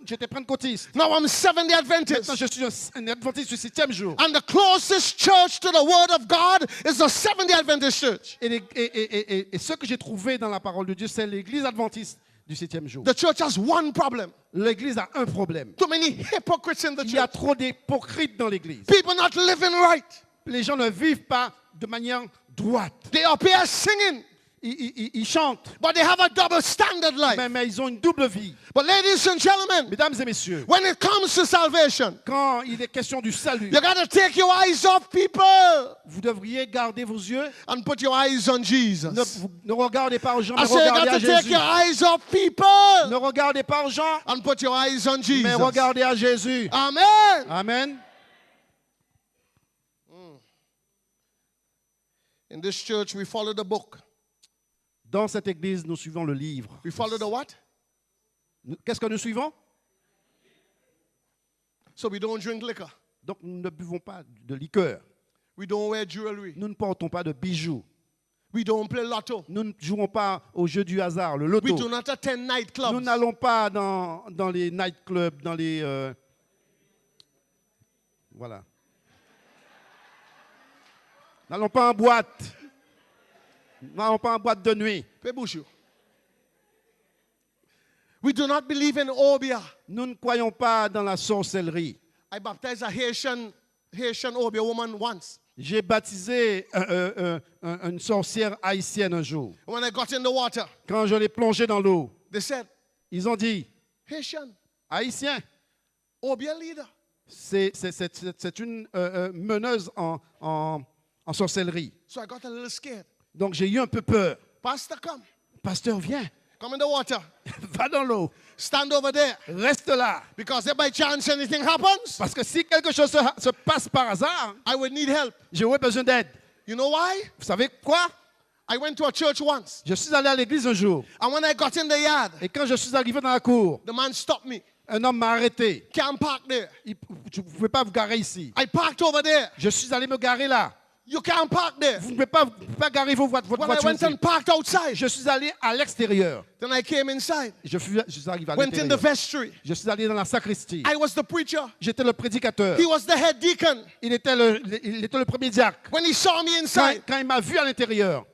J'étais pentecôtiste. Now I'm Seventh-day Adventist. Maintenant, je suis un adventiste du 7e jour. And the closest church to the Word of God is the Seventh-day Adventist church. Et ce que j'ai trouvé dans la parole de Dieu, c'est l'église adventiste du 7e jour. The church has one problem. L'église a un problème. Too many hypocrites in the Il y a church. trop d'hypocrites dans l'église. People not living right. Les gens ne vivent pas de manière droite. They are here singing, Ils chantent, but they have a double standard life. mais ils ont une double vie. But ladies and gentlemen, Mesdames et messieurs, when it comes to salvation, quand il est question du salut, you got to take your eyes off people vous devriez garder vos yeux. and put your eyes on Jesus. Ne regardez pas aux gens, I mais say you regardez got à to take Jésus. your eyes off people Ne regardez pas aux gens, and put your eyes on mais Jesus. regardez à Jésus. Amen. Amen. In this church, we follow the book. Dans cette église, nous suivons le livre. We follow the what? Qu'est-ce que nous suivons? So we don't drink liquor. Donc nous ne buvons pas de liqueur. We don't wear jewelry. Nous ne portons pas de bijoux. We don't play lotto. Nous ne jouons pas au jeu du hasard, le We do loto. not attend Nous nightclubs. n'allons pas dans les nightclubs, dans les... voilà. N'allons pas en boîte. N'allons pas en boîte de nuit. Pebushu. We do not believe in Obia. Nous ne croyons pas dans la sorcellerie. I baptized a Haitian Obia woman once. J'ai baptisé une sorcière haïtienne un jour. When I got in the water, Quand je l'ai plongée dans l'eau, they said, ils ont dit, Haitian, haïtien, Obia leader. c'est une meneuse en sorcellerie. So I got a little scared. Donc j'ai eu un peu peur. Pastor, come. Pasteur, viens, Come in the water. va dans l'eau. Stand over there. Reste là. Because if by chance anything happens, Parce que si quelque chose se passe par hasard, I would need help. j'aurai besoin d'aide. You know why? Vous savez quoi? I went to a church once. Je suis allé à l'église un jour. And when I got in the yard, Et quand je suis arrivé dans la cour, the man stopped me. un homme m'a arrêté. Can't park there. Vous ne pouvez pas vous garer ici. I parked over there. Je suis allé me garer là. You can't park there. Vous ne pouvez pas garer votre When I voiture went ici. and parked outside, Je suis allé à l'extérieur. then I came inside. Je suis arrivé à Went in the l'intérieur. vestry. Je suis allé dans la sacristie. I was the preacher. J'étais le prédicateur. He was the head deacon. Il était le premier diacre. When he saw me inside, Quand il m'a vu à l'intérieur,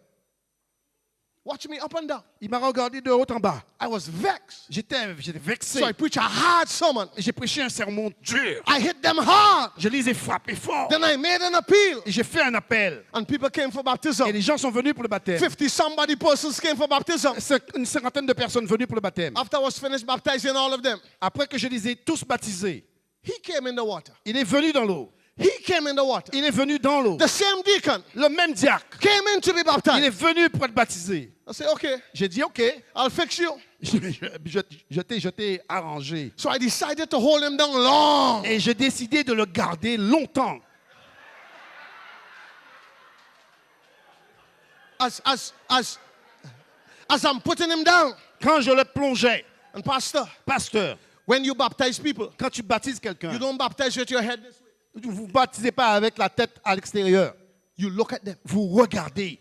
watch me up and down. il m'a regardé de haut en bas. I was vexed. J'étais vexé. So I preached a hard sermon. J'ai prêché un sermon dur. I hit them hard. Je les ai frappés fort. Then I made an appeal. Et j'ai fait un appel. And people came for baptism. Et les gens sont venus pour le baptême. 50 somebody persons came for baptism. Une cinquantaine de personnes venues pour le baptême. After I was finished baptizing all of them, Après que je les ai tous baptisés, he came in the water. il est venu dans l'eau. He came in the water. Il est venu dans l'eau. The same deacon Le même diacre. came in to be Il est baptized. venu pour être baptisé. I said, okay, J'ai dit, OK, I'll fix you. je t'ai arrangé. So I decided to hold him down long. Et j'ai décidé de le garder longtemps. As I'm putting him down. Quand je le plongeais, And pastor, pasteur, when you baptize people, quand tu baptises quelqu'un, you don't baptize with your head this way. vous ne baptisez pas avec la tête à l'extérieur. You look at them. Vous regardez.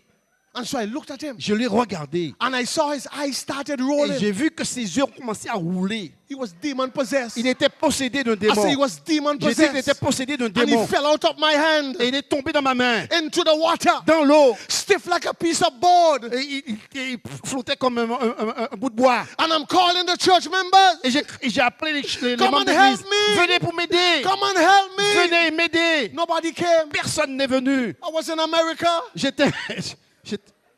And so I looked at him. Je l'ai regardé. And I saw his eyes started Et rolling. j'ai vu que ses yeux ont commencé à rouler. He was demon possessed. Il était possédé d'un I said he démon. was demon J'ai dit qu'il était possessed. possédé d'un And he démon. fell out of my hand Et il est tombé dans ma main, into the water, dans l'eau. stiff like a piece of board. Et il flottait comme un bout de bois. And I'm calling the church members. Et j'ai appelé les Come membres and d'église. help me. Venez pour m'aider. Come and help me. Venez m'aider. Nobody came. Personne n'est venu. I was in America.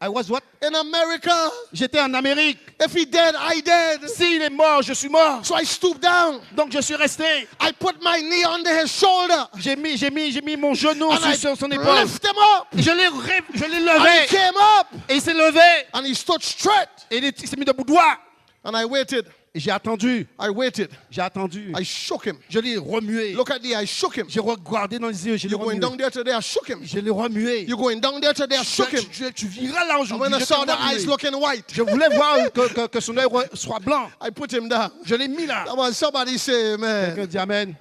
I was what? In America. J'étais en Amérique. If he dead, I dead. S'il est mort, je suis mort. So I stooped down. Donc je suis resté. I put my knee under his shoulder. J'ai mis mon genou And I sur son épaule. lift him up. Je l'ai And he levé. came up. Et il s'est levé. And he stood straight. Et il s'est mis debout droit. And I waited. Et j'ai attendu. I waited. J'ai attendu. I shook him. Je l'ai remué. Look at the I shook him. J'ai regardé dans les yeux. Je l'ai You're going remué. down there today, I shook him. Je l'ai remué. You're going down there today, I shook him. Tu viras là And aujourd'hui. when I Je saw t'ai the eyes remué. looking white, Je voulais voir que son œil soit blanc. I put him down. Je l'ai mis là. Come on, somebody say amen. Quelqu'un dit Amen.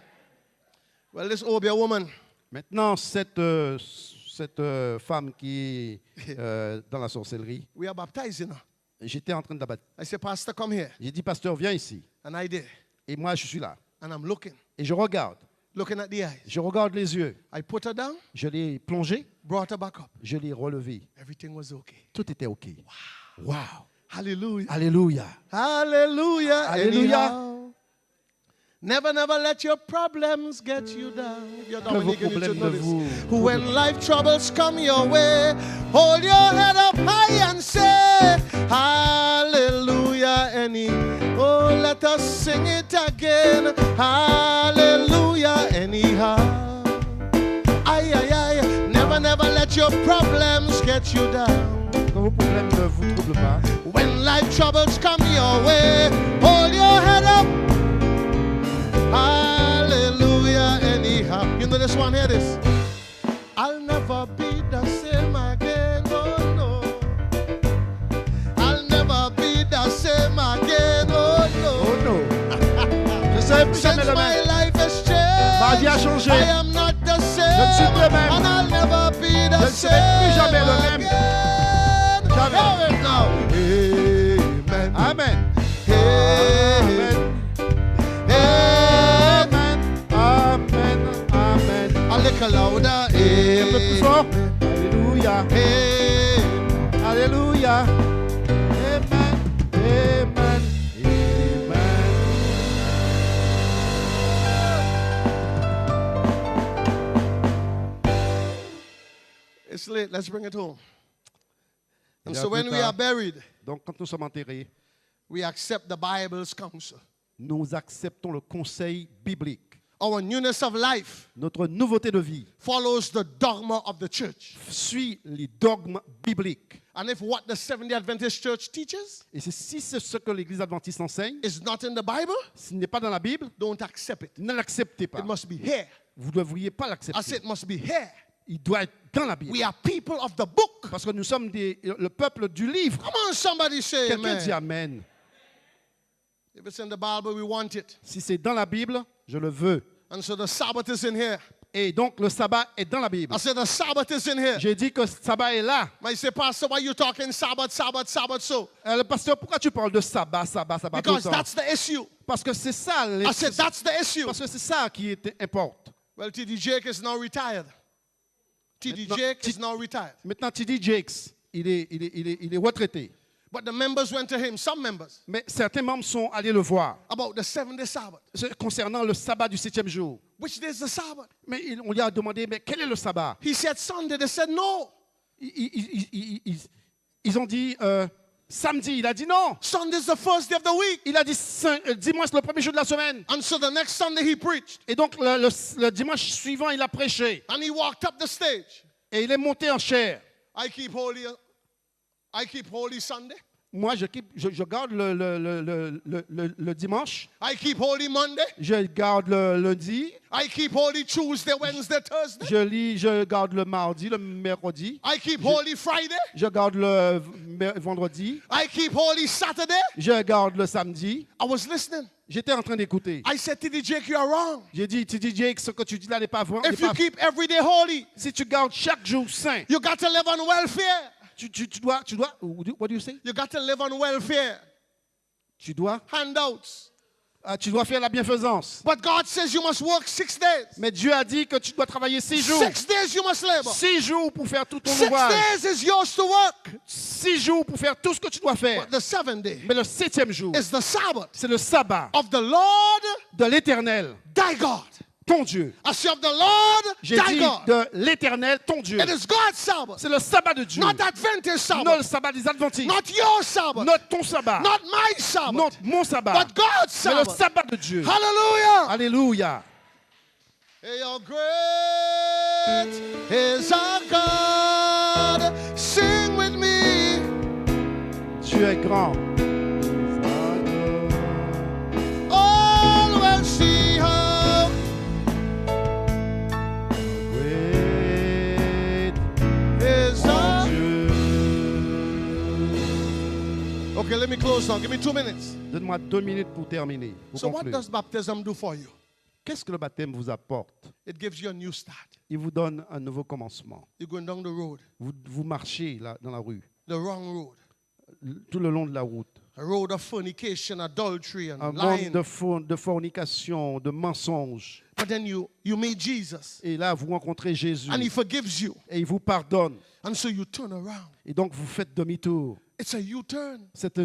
Well, this Obia woman, Maintenant, cette femme qui est dans la sorcellerie, we are baptizing her. j'étais en train de la baptiser. I said, Pastor, come here. J'ai dit, pasteur, viens ici. And I did. Et moi, je suis là. And I'm looking, Et je regarde. looking at the eyes. Je regarde les yeux. I put her down, Je l'ai plongé. brought her back up. Je l'ai relevé. Everything was okay. Tout était OK. Wow. Hallelujah. Alléluia. Hallelujah. Hallelujah. Anyhow. Never let your problems get you down. If you're Que vos Dominican, you should problèmes know ne this. vous... When life troubles come your way, hold your head up high and say, Hallelujah. Oh, let us sing it again. Hallelujah. Anyhow. Ay, ay, ay. Never let your problems get you down. Que vos problèmes ne vous troublent pas. When life troubles come your way, hold your head up. Hallelujah, anyhow. You know this one, hear this. I'll never be the same again, oh no. I'll never be the same again, oh no. Oh non. Je serai plus jamais Since le my même. life has changed, Ma vie a changé. I am not the same. Je ne suis plus le même. And I'll never be the Je ne same serai plus jamais le même. again. Jamais. Hear it now. Amen. Amen. Amen. Amen. Amen. Amen. A little louder. Un peu plus fort. Alléluia. Amen. Alléluia. Amen. Amen. Amen. It's late. Let's bring it home. And Il est so un when peu we tard. are buried, Donc, quand nous sommes enterrés, we accept the Bible's counsel. nous acceptons le conseil biblique. our newness of life notre nouveauté de vie follows the dogma of the church. suit les dogmes bibliques. And if what the Seventh-day Adventist Church teaches Et si c'est ce que l'Église adventiste enseigne, is not in the Bible, s'il n'est pas dans la Bible, don't accept it. ne l'acceptez pas. It must be here. Vous ne devriez pas I l'accepter. said it must be here. Il doit être dans la Bible. We are people of the book. Parce que nous sommes le peuple du livre. Come on, somebody say Quelqu'un dit amen. Amen. If it's in the Bible, we want it. Si c'est dans la Bible, je le veux. And so the Sabbath is in here. Et donc le sabbat est dans la Bible. I said the Sabbath is in here. J'ai dit que le sabbat est là. I say, Pastor, why you talking Sabbath, Sabbath, Sabbath so? Le pasteur, pourquoi tu parles de sabbat, sabbat, sabbat tout le Because temps? that's the issue. Parce que c'est ça. I said that's the issue. Parce que c'est ça qui importe. Well, T.D. Jake is now retired. T.D. Jake is now retired. Maintenant, T.D. Jakes, il est retraité. But the members went to him, some members, Mais certains membres sont allés le voir about the 7-day Sabbath. concernant le sabbat du 7e jour. Which day is the Sabbath? Mais on lui a demandé, mais quel est le sabbat? He said Sunday. They said no. Ils ont dit samedi. Il a dit non. Sunday is the first day of the week. Il a dit dimanche, le premier jour de la semaine. And so the next Sunday he preached. Et donc le dimanche suivant, il a prêché. And he walked up the stage. Et il est monté en chair. I keep holy Sunday. Moi, je garde le dimanche. I keep holy Monday. Je garde le lundi. I keep holy Tuesday, Wednesday, Thursday. Je garde le mardi, le mercredi. I keep holy Friday. Je garde le vendredi. I keep holy Saturday. Je garde le samedi. I was listening. J'étais en train d'écouter. I said, T.D. Jake, you are wrong. J'ai dit, T.D. Jake, ce que tu dis là n'est pas vrai. If you keep every day holy, Si tu gardes chaque jour saint, you got to live on welfare. tu dois, what do you say? You got to live on welfare. Tu dois faire la bienfaisance. But God says you must work 6 days. Mais Dieu a dit que tu dois travailler 6 jours. 6 days you must labor. 6 jours pour faire tout ton 6 ouvrage. days is yours to work. 6 jours pour faire tout ce que tu dois faire. But the 7th day Mais le 7e jour, is the Sabbath c'est le sabbat of the Lord de l'Éternel, thy God. ton Dieu. I say of the Lord J'ai thy dit God. de l'Éternel, ton Dieu. It is God's Sabbath. C'est le sabbat de Dieu. Not Adventist Non, Sabbath. le sabbat des Adventistes. Not your Sabbath. Not ton sabbat. Not my Sabbath. Not mon sabbat. But God's Mais le Sabbath. sabbat de Dieu. Hallelujah. Alléluia. Hey, how great is our God. Sing with me. Dieu est grand. All will see how Great is our. Dieu. Okay, let me close now. Give me 2 minutes. Donne-moi 2 minutes pour terminer. Pour So, what conclure. does baptism do for you? Qu'est-ce que le baptême vous apporte? It gives you a new start. Il vous donne un nouveau commencement. You're going down the road, Vous marchez là, dans la rue, the wrong road, tout le long de la route. a road of fornication, adultery, and Un monde lying. de fornication, de mensonges. But then you meet Jesus, Et là, vous rencontrez Jésus. and He forgives you, Et il vous pardonne. and so you turn around. Et donc, vous faites demi-tour. It's a U-turn. C'est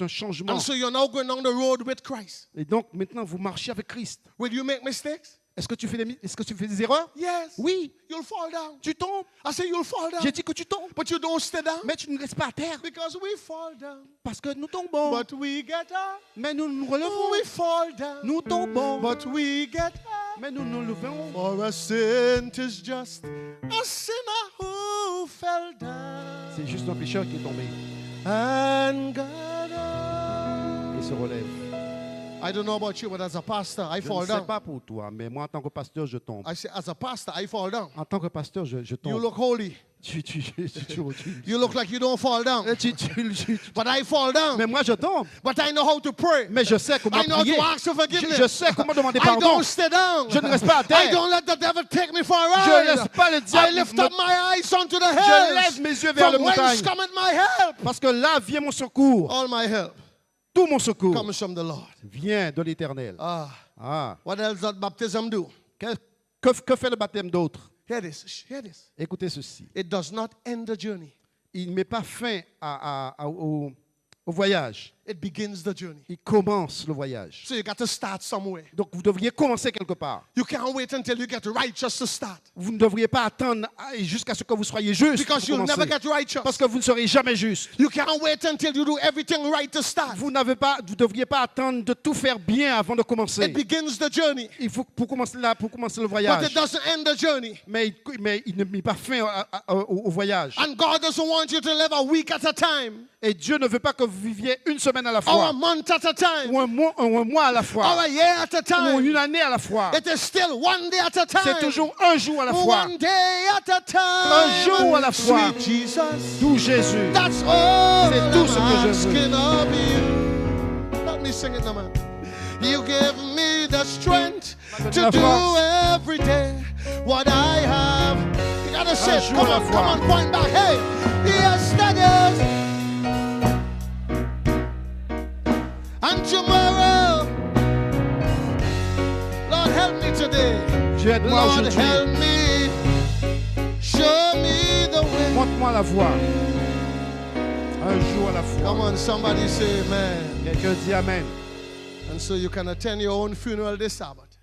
un changement. And so you're now going down the road with Christ. Et donc, maintenant, vous marchez avec Christ. Will you make mistakes? Est-ce que tu fais des erreurs? Yes. Oui. You'll fall down. Tu tombes. I say you'll fall down. J'ai dit que tu tombes. But you don't stay down. Mais tu ne restes pas à terre. Because we fall down. Parce que nous tombons. But we get up. Mais nous nous Oh, relevons. we fall down. Nous tombons. But we get up. Mais nous nous levons. For a saint is just a sinner who fell down. C'est juste un pécheur qui est tombé And got up. et se relève. I don't know about you, but as a pastor, I Je fall ne sais down. pas pour toi, mais moi, en tant que pasteur, je tombe. I say, as a pastor, I fall down. En tant que pasteur, je You tombe. look holy. You look like you don't fall down. But I fall down. Mais moi, je tombe. But I know how to pray. Mais je sais comment I know how prier. to ask for forgiveness. Je sais comment demander I pardon. don't stay down. Je ne reste pas à terre. I don't let the devil take me for a Je ride. laisse pas le I diable lift me- up my eyes unto the Je hills. lève mes yeux vers les From whence montagnes. cometh my help? Parce que là vient mon secours. All my help Tout mon secours comes from the Lord. vient de l'Éternel. Ah. What else does baptism do? Que fait le baptême d'autre? Hear this. Hear this. Écoutez ceci. It does not end the journey. Il ne met pas fin au voyage. it begins the journey. il commence le voyage. So you got to start somewhere. Donc vous devriez commencer quelque part. You can't wait until you get righteous to start. Vous ne devriez pas attendre jusqu'à ce que vous soyez juste Because pour you'll commencer. never get righteous. Parce que vous ne serez jamais juste. You can't wait until you do everything right to start. Vous ne devriez pas attendre de tout faire bien avant de commencer. It begins the journey. Il faut pour commencer le But voyage. it doesn't end the journey. Mais il ne met pas fin au voyage. And God doesn't want you to live a week at a time. Et Dieu ne veut pas que vous viviez une semaine à la Or fois. a month at a time. Ou un mois à la Or fois. a year at a Ou time. une année à la fois. It is still one day at a time. C'est toujours un jour à la fois. One day at a time. Un jour à la fois. Sweet Jesus. D'où Jésus. That's all C'est tout ce que je veux. I'm asking of you. Let me sing it now, man. You give me the strength to do every day what I have. You gotta say, come on, point back. Hey, yesterday's and tomorrow. Lord, help me today. Dieu aide-moi Lord, aujourd'hui. help me. Show me the way. Montre-moi la voie. Un jour à la fois. Come on, somebody say amen. Quelqu'un dit Amen. And so you can attend your own funeral this Sabbath.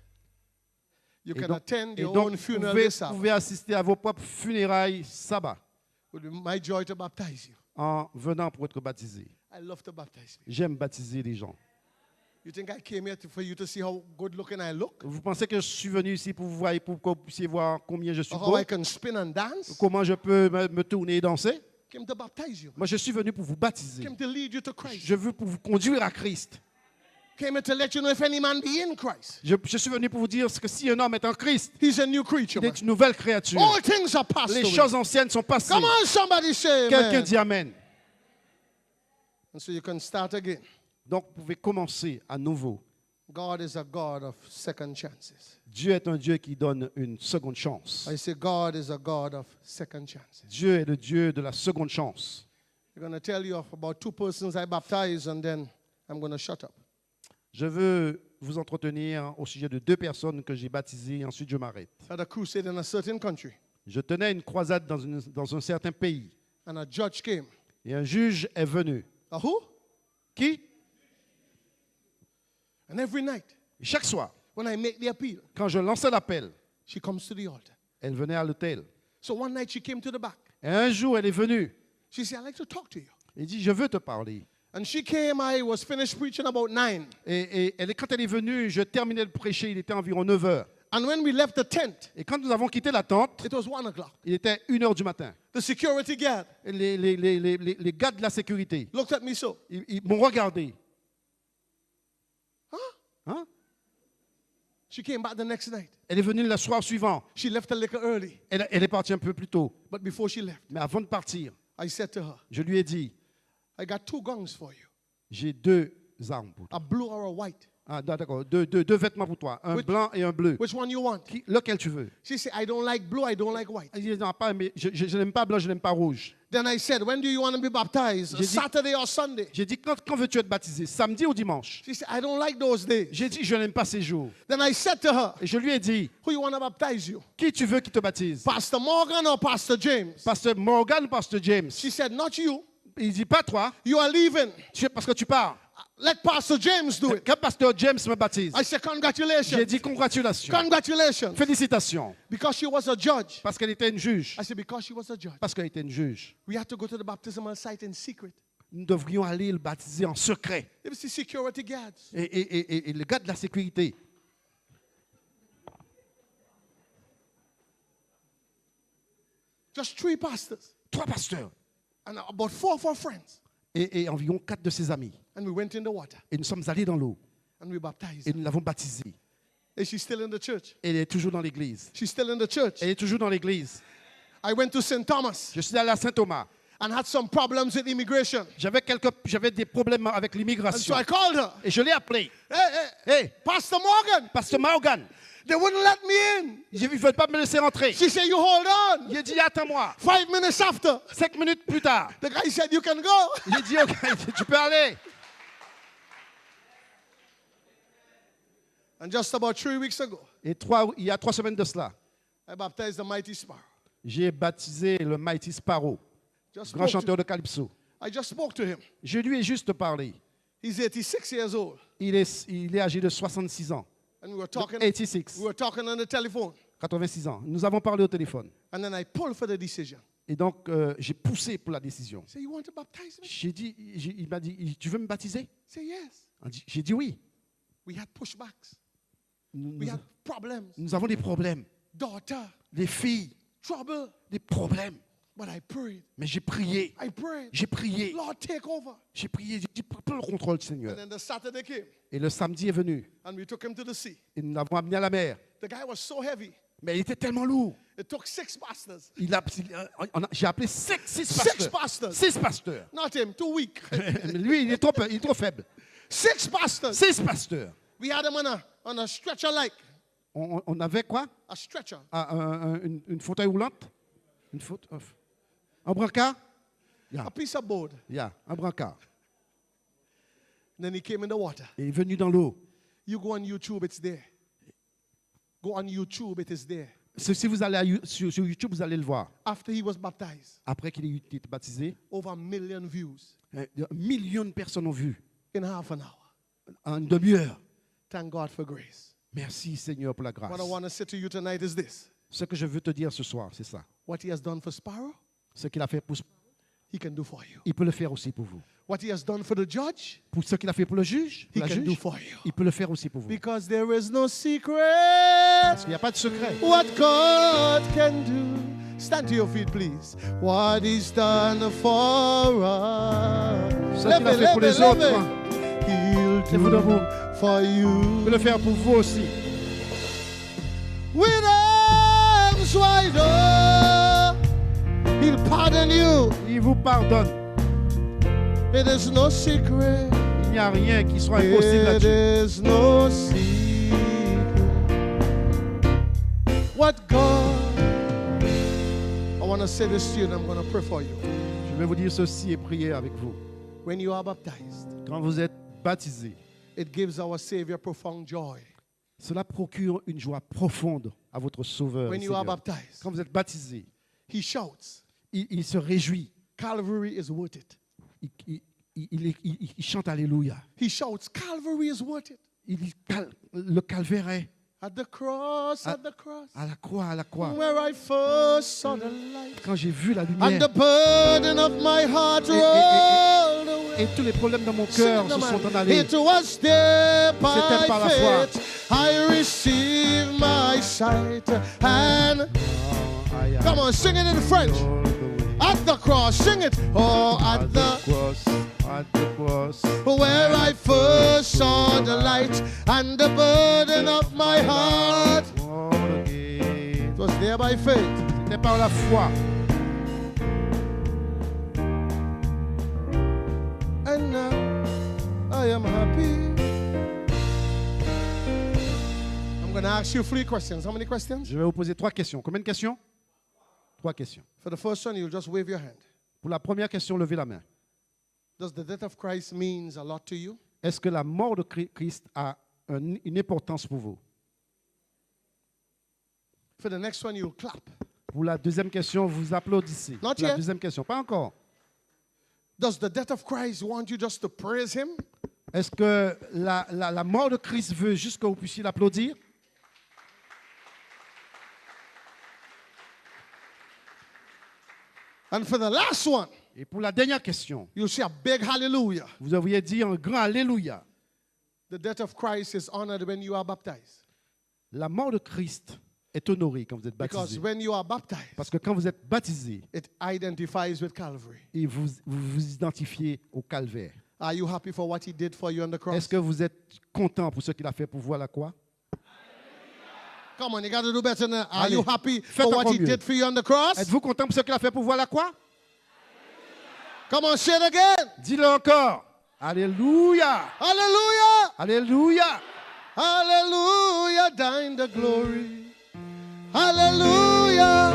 You can attend your own funeral this vous Sabbath. pouvez assister à vos propres funérailles sabbat It would be my joy to baptize you. en venant pour être baptisé. I love to baptize you. J'aime baptiser les gens. You think I came here for you to see how good looking I look? Vous pensez que je suis venu ici pour vous voir, pour que vous puissiez voir combien je suis Or beau, how I can spin and dance? comment je peux me tourner et danser? Came to baptize you. Moi, je suis venu pour vous baptiser. Came to lead you to Christ. Je veux pour vous conduire à Christ. Came here to let you know if any man be in Christ. Je suis venu pour vous dire que si un homme est en Christ, He's a new creature. il Man. est une nouvelle créature. All things are passed Les away. choses anciennes sont passées. Come on, somebody say Quelqu'un amen. dit Amen. And so you can start again. Donc, vous pouvez commencer à nouveau. God is a God of second chances. Dieu est un Dieu qui donne une seconde chance. I say God is a God of second chances. Dieu est le Dieu de la seconde chance. I'm going to tell you of about 2 persons I baptized and then I'm going to shut up. Je veux vous entretenir au sujet de 2 personnes que j'ai baptisées et ensuite je m'arrête. I had a crusade in a certain country Je tenais une croisade dans un certain pays and a judge came. et un juge est venu. A who? Qui? And every night Et chaque soir, when I make the appeal, quand je lançais l'appel, she comes to the altar. elle venait à l'hôtel. So one night she came to the back. Et un jour, elle est venue She said, I'd like to talk to you. et dit, je veux te parler. And she came, I was finished preaching about 9. Quand elle est venue, je terminais de prêcher, il était environ 9 heures. And when we left the tent, Et quand nous avons quitté la tente, it was 1 o'clock. il était 1 heure du matin. The security guard Et les gars de la sécurité, looked at me so. ils m'ont regardé. Huh? Hein? She came back the next night. Elle est venue le soir suivant. She left a little early. Elle est partie un peu plus tôt. But before she left, Mais avant de partir, I said to her, je lui ai dit, I got 2 guns for you. j'ai 2 armes pour toi. A blue or a white. Ah, d'accord, deux vêtements pour toi, un blanc et un bleu. Which one you want? Lequel tu veux? She said, I don't like blue, I don't like white. Elle dit, non, je n'aime pas blanc, je n'aime pas rouge. Then I said, when do you want to be baptized? J'ai dit- Saturday or Sunday? J'ai dit, quand veux-tu être baptisé? Samedi ou dimanche? She said, I don't like those days. J'ai dit, je n'aime pas ces jours. Then I said to her, Et je lui ai dit, who you want to baptize you? qui tu veux qui te baptise? Pastor Morgan or Pastor James? Pasteur Morgan ou Pasteur James? She said, not you. Il dit, pas toi, You are leaving. parce que tu pars. Let Pastor James do it. Quand Pasteur James me baptise, I said, j'ai congratulations. dit, congratulations, Congratulations. félicitations. Because she was a judge. Parce qu'elle était une juge. I said, because she was a judge. Parce qu'elle était une juge. We had to go to the baptismal site in secret. Nous devrions aller le baptiser en secret. It was the security guards. Et le gars de la sécurité, Just 3 pastors 3 pasteurs and about 4 of our friends. et environ 4 de ses amis. And we went in the water Et nous sommes allés dans l'eau and we baptized et her. nous l'avons baptisée. Is she still in the church? Elle est toujours dans l'église. She's still in the church. Elle est toujours dans l'église. I went to St. Thomas Je suis allé à Saint-Thomas. and had some problems with immigration. J'avais des problèmes avec And so l'immigration. I called her. Et je l'ai appelé. Hey, Hey, Pastor Morgan, Pasteur Morgan, they wouldn't let me in. ils ne veulent pas me laisser rentrer. She said, you hold on. J'ai dit, attends-moi. 5 minutes after, 5 minutes plus tard, the guy said, you can go. j'ai dit, ok, tu peux aller. And just about 3 weeks ago, Et il y a 3 semaines de cela, I baptized the mighty sparrow. j'ai baptisé le Mighty Sparrow, Just grand spoke chanteur de calypso. I just spoke to him. Je lui ai juste parlé. He's 86 years old. Il est âgé de 66 ans. And we were talking 86. on the telephone. 86 ans. Nous avons parlé au téléphone. And then I pulled for the decision. Et donc, j'ai poussé pour la décision. Say, you want to baptize me? Il m'a dit, tu veux me baptiser? Say yes. J'ai dit oui. We had pushbacks. Nous, We had problems. nous avons des problèmes. Daughter, Des filles, trouble. des problèmes. But I prayed. Mais j'ai prié. I prayed. J'ai prié. Lord, take over. J'ai prié. J'ai dit, prends le contrôle, Seigneur. And then the Saturday came. Et le samedi est venu. And we took him to the sea. Et nous l'avons amené à la mer. The guy was so heavy. Mais il était tellement lourd. It took 6 pastors. J'ai appelé 6 Six pasteurs. pastors. 6 pasteurs. Not him, too weak. Mais lui, il est trop faible. 6 pastors. 6 pasteurs. We had him on a stretcher like. On avait quoi? A stretcher. Une fauteuil roulante? Un brancard? A piece of board. Un brancard. Then he came in the water. Il est venu dans l'eau. You go on YouTube, it's there. Go on YouTube, it is there. Si vous allez sur YouTube, vous allez le voir. After he was baptized, Après qu'il ait été baptisé, over 1 million views 1 million de personnes ont vu in half an hour. en une demi-heure. Thank God for grace. Merci Seigneur pour la grâce. What I want to say to you tonight is this. Ce que je veux te dire ce soir, c'est ça. What he has done for Sparrow, Ce qu'il a fait pour he can do for you. il peut le faire aussi pour vous. What he has done for the judge, Pour ce qu'il a fait pour le juge, he pour la can do juge, for you. il peut le faire aussi pour vous. Because there is no secret Parce qu'il n'y a pas de secret. what God can do. Stand to your feet, please. What he's done for us. Ce qu'il a fait pour les autres, He'll c'est vous de vous. do for Il you. peut le faire pour vous aussi. With arms wide open, he'll pardon you. Il vous pardonne. It is no secret. Il n'y a rien qui soit impossible à It Dieu. is no secret. What God, I want to say this to you and I'm going to pray for you. Je vais vous dire ceci et prier avec vous. When you are baptized, Quand vous êtes baptisé, it gives our Savior profound joy. cela procure une joie profonde à votre Sauveur. When you are Seigneur. baptized, Quand vous êtes baptisé, he shouts, il se réjouit. Calvary is worth it. Il chante Alléluia. He shouts, Calvary is worth it. Le calvaire est At the cross, at the cross, à la croix, à la croix. where I first saw the light. Quand j'ai vu la And lumière the burden of my heart rolled away. et tous les problèmes de mon cœur se sont en allés. It was there by C'était par la foi. faith I received my sight. And come on, sing it in French. At the cross, sing it. Oh, at the cross, where I first saw the light and the burden of my heart. It was there by faith. C'était par la foi. And now I am happy. I'm going to ask you 3 questions. How many questions? Je vais vous poser 3 questions. Combien de questions? 3 questions. For the first one, you'll just wave your hand. Pour la première question, levez la main. Does the death of Christ means a lot to you? Est-ce que la mort de Christ a une importance pour vous? For the next one, you'll clap. Pour la deuxième question, vous applaudissez. Not Pour la yet. deuxième question, pas encore. Does the death of Christ want you just to praise him? Est-ce que la mort de Christ veut juste que vous puissiez l'applaudir? And for the last one, Et pour la dernière question, you'll say a big hallelujah. vous devriez dire un grand Alléluia. The death of Christ is honored when you are baptized. La mort de Christ est honorée quand vous êtes Because baptisé. when you are baptized, Parce que quand vous êtes baptisé, it identifies with Calvary. et vous identifiez au calvaire. Are you happy for what he did for you on the cross? Est-ce que vous êtes content pour ce qu'il a fait pour vous à la croix? Come on, you got to do better than that. Are Allez, you happy faites for what encore he mieux. did for you on the cross? Êtes-vous content pour ce qu'il a fait pour vous à la croix? Come on, say it again. Dis-le encore. Alléluia. Hallelujah. Alléluia. Hallelujah. Thine the glory. Hallelujah.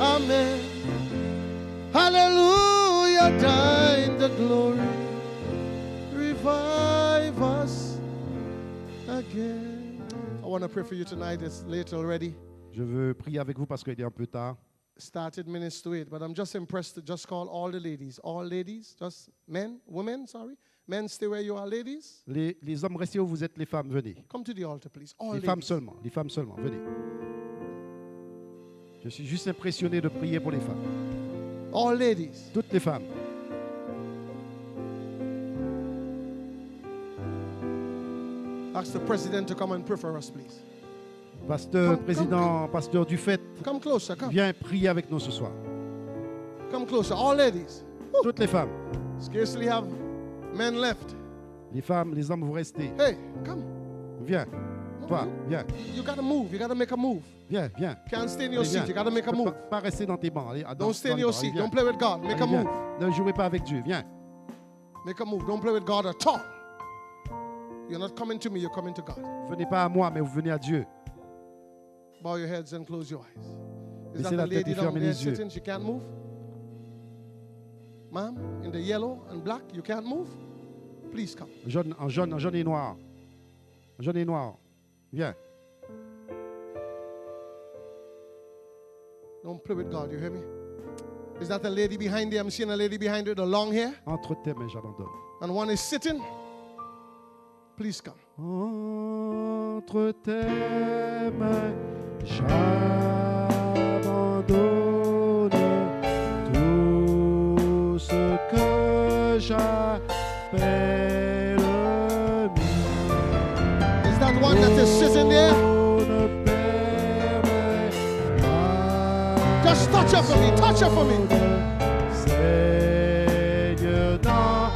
Amen. Hallelujah. Thine the glory. Revive us again. I want to pray for you tonight. It's late already. Je veux prier avec vous parce qu'il est un peu tard. started minutes to 8, but I'm just impressed to just call all the ladies. All ladies, just men, women, sorry. Men, stay where you are, ladies. Les hommes, restez où vous êtes, les femmes, venez. Come to the altar, please. All Les ladies. femmes seulement, venez. Je suis juste impressionné de prier pour les femmes. All ladies. Toutes les femmes. Ask the president to come and pray for us, please. Pasteur, président, pasteur Dufet, Come closer, come. viens prier avec nous ce soir. Come closer. All ladies. Toutes les femmes. Scarcely have men left. Les femmes, les hommes, vous restez. Hey, come. Viens. Toi, viens. You got to move. You got to make a move. Viens, viens. Can't stay in your Allez, seat. viens. You got to make a Tu peux move. Pas rester dans tes bancs. Allez, Don't stay in your seat. Allez, Don't play with God. Make a Allez, viens. move. Ne jouez pas avec Dieu. Viens. Make a move. Don't play with God at all. You're not coming to me. You're coming to God. Venez pas à moi, mais vous venez à Dieu. Bow your heads and close your eyes. Is Baissez that la the tête lady et down fermez there les yeux. sitting? She can't move? Ma'am, in the yellow and black, you can't move? Please come. En jaune et noir. En jaune et noir. Viens. Don't play with God, you hear me? Is that a lady behind there? I'm seeing a lady behind her, the long hair. Entre tes mains, j'abandonne. And one is sitting. Please come. Entre tes mains, j'abandonne tout ce que j'appelle mien. Is that one that is sitting there? Ne permets pas Just touch her for me. Touch her for me. Seigneur, d'en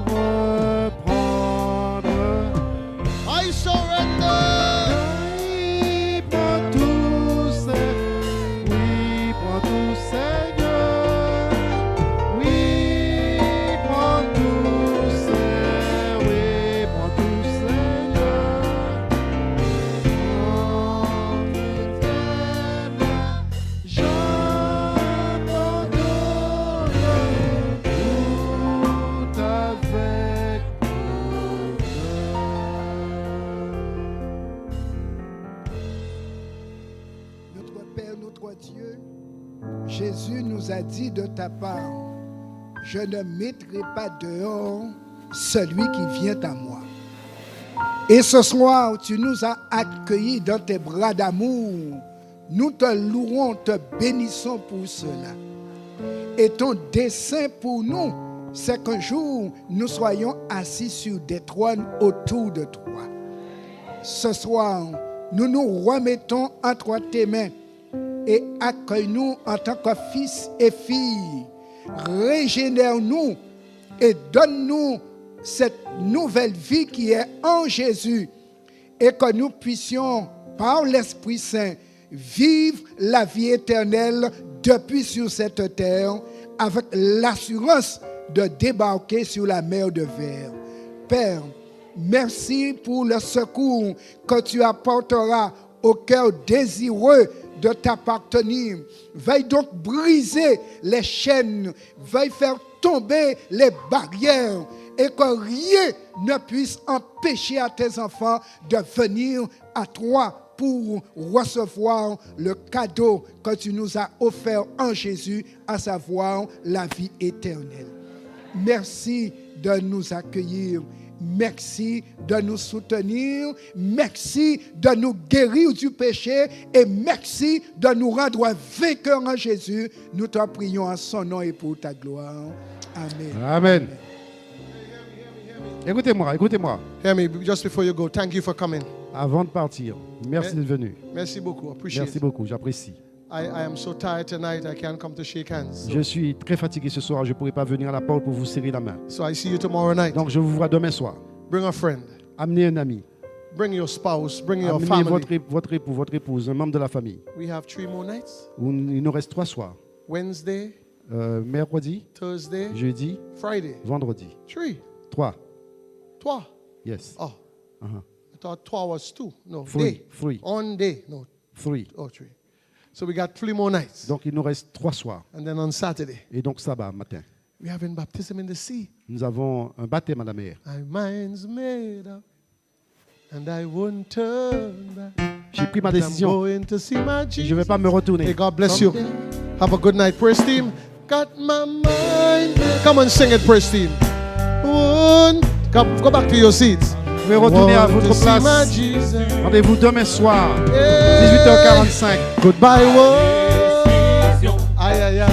reprendre. I surrender. Oui, prends tout, Seigneur. Oui, prends tout, Seigneur. Oui, prends tout, Seigneur. J'abandonne tout avec Notre Père, notre Dieu, Jésus nous a dit de ta part, je ne mettrai pas dehors celui qui vient à moi. Et ce soir, tu nous as accueillis dans tes bras d'amour. Nous te louons, te bénissons pour cela. Et ton dessein pour nous, c'est qu'un jour, nous soyons assis sur des trônes autour de toi. Ce soir, nous nous remettons entre tes mains et accueille-nous en tant que fils et filles. Régénère-nous et donne-nous cette nouvelle vie qui est en Jésus et que nous puissions, par l'Esprit Saint, vivre la vie éternelle depuis sur cette terre avec l'assurance de débarquer sur la mer de verre. Père, merci pour le secours que tu apporteras au cœur désireux de t'appartenir. Veuille donc briser les chaînes, veuille faire tomber les barrières et que rien ne puisse empêcher à tes enfants de venir à toi pour recevoir le cadeau que tu nous as offert en Jésus, à savoir la vie éternelle. Merci de nous accueillir. Merci de nous soutenir. Merci de nous guérir du péché. Et merci de nous rendre vainqueurs en Jésus. Nous te prions en son nom et pour ta gloire. Amen. Amen. Écoutez-moi. Hear me just before you go. Thank you for coming. Avant de partir, merci d'être venu. Merci beaucoup. Appreciate Merci it. beaucoup, j'apprécie. I am so tired tonight, I can't come to shake hands. Je suis très fatigué ce soir, je ne pourrai pas venir à la porte pour vous serrer la main. So I see you tomorrow night. Donc je vous vois demain soir. Bring a friend. Amenez un ami, Bring your spouse. Bring your amenez family. votre époux, votre épouse, un membre de la famille. We have 3 more nights. Il nous reste 3 soirs. Wednesday, Mercredi, Thursday, jeudi, Friday. vendredi. 3. 3. 3. Yes. Oh, Uh-huh. I thought 3 was 2. No, 3. day. 3. On day. No, 3. oh, 3. So we got 3 more nights. Donc il nous reste 3 soirs. And then on Saturday, Et donc sabbat matin. we have baptism in the sea. Nous avons un baptême à la mer. My mind's made up, and I won't turn back. J'ai pris ma I'm décision. going to see my Je ne Jesus. vais pas me retourner. May God bless you. Someday Have a good night, praise team. Got my mind. Come on, sing it, praise team. Go back to your seats. Vous pouvez retourner à votre place. Rendez-vous demain soir, 18h45. Goodbye, world. Aïe, aïe, aïe.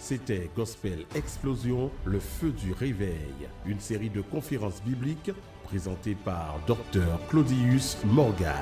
C'était Gospel Explosion, le feu du réveil, une série de conférences bibliques présentée par Dr Claudius Morgan.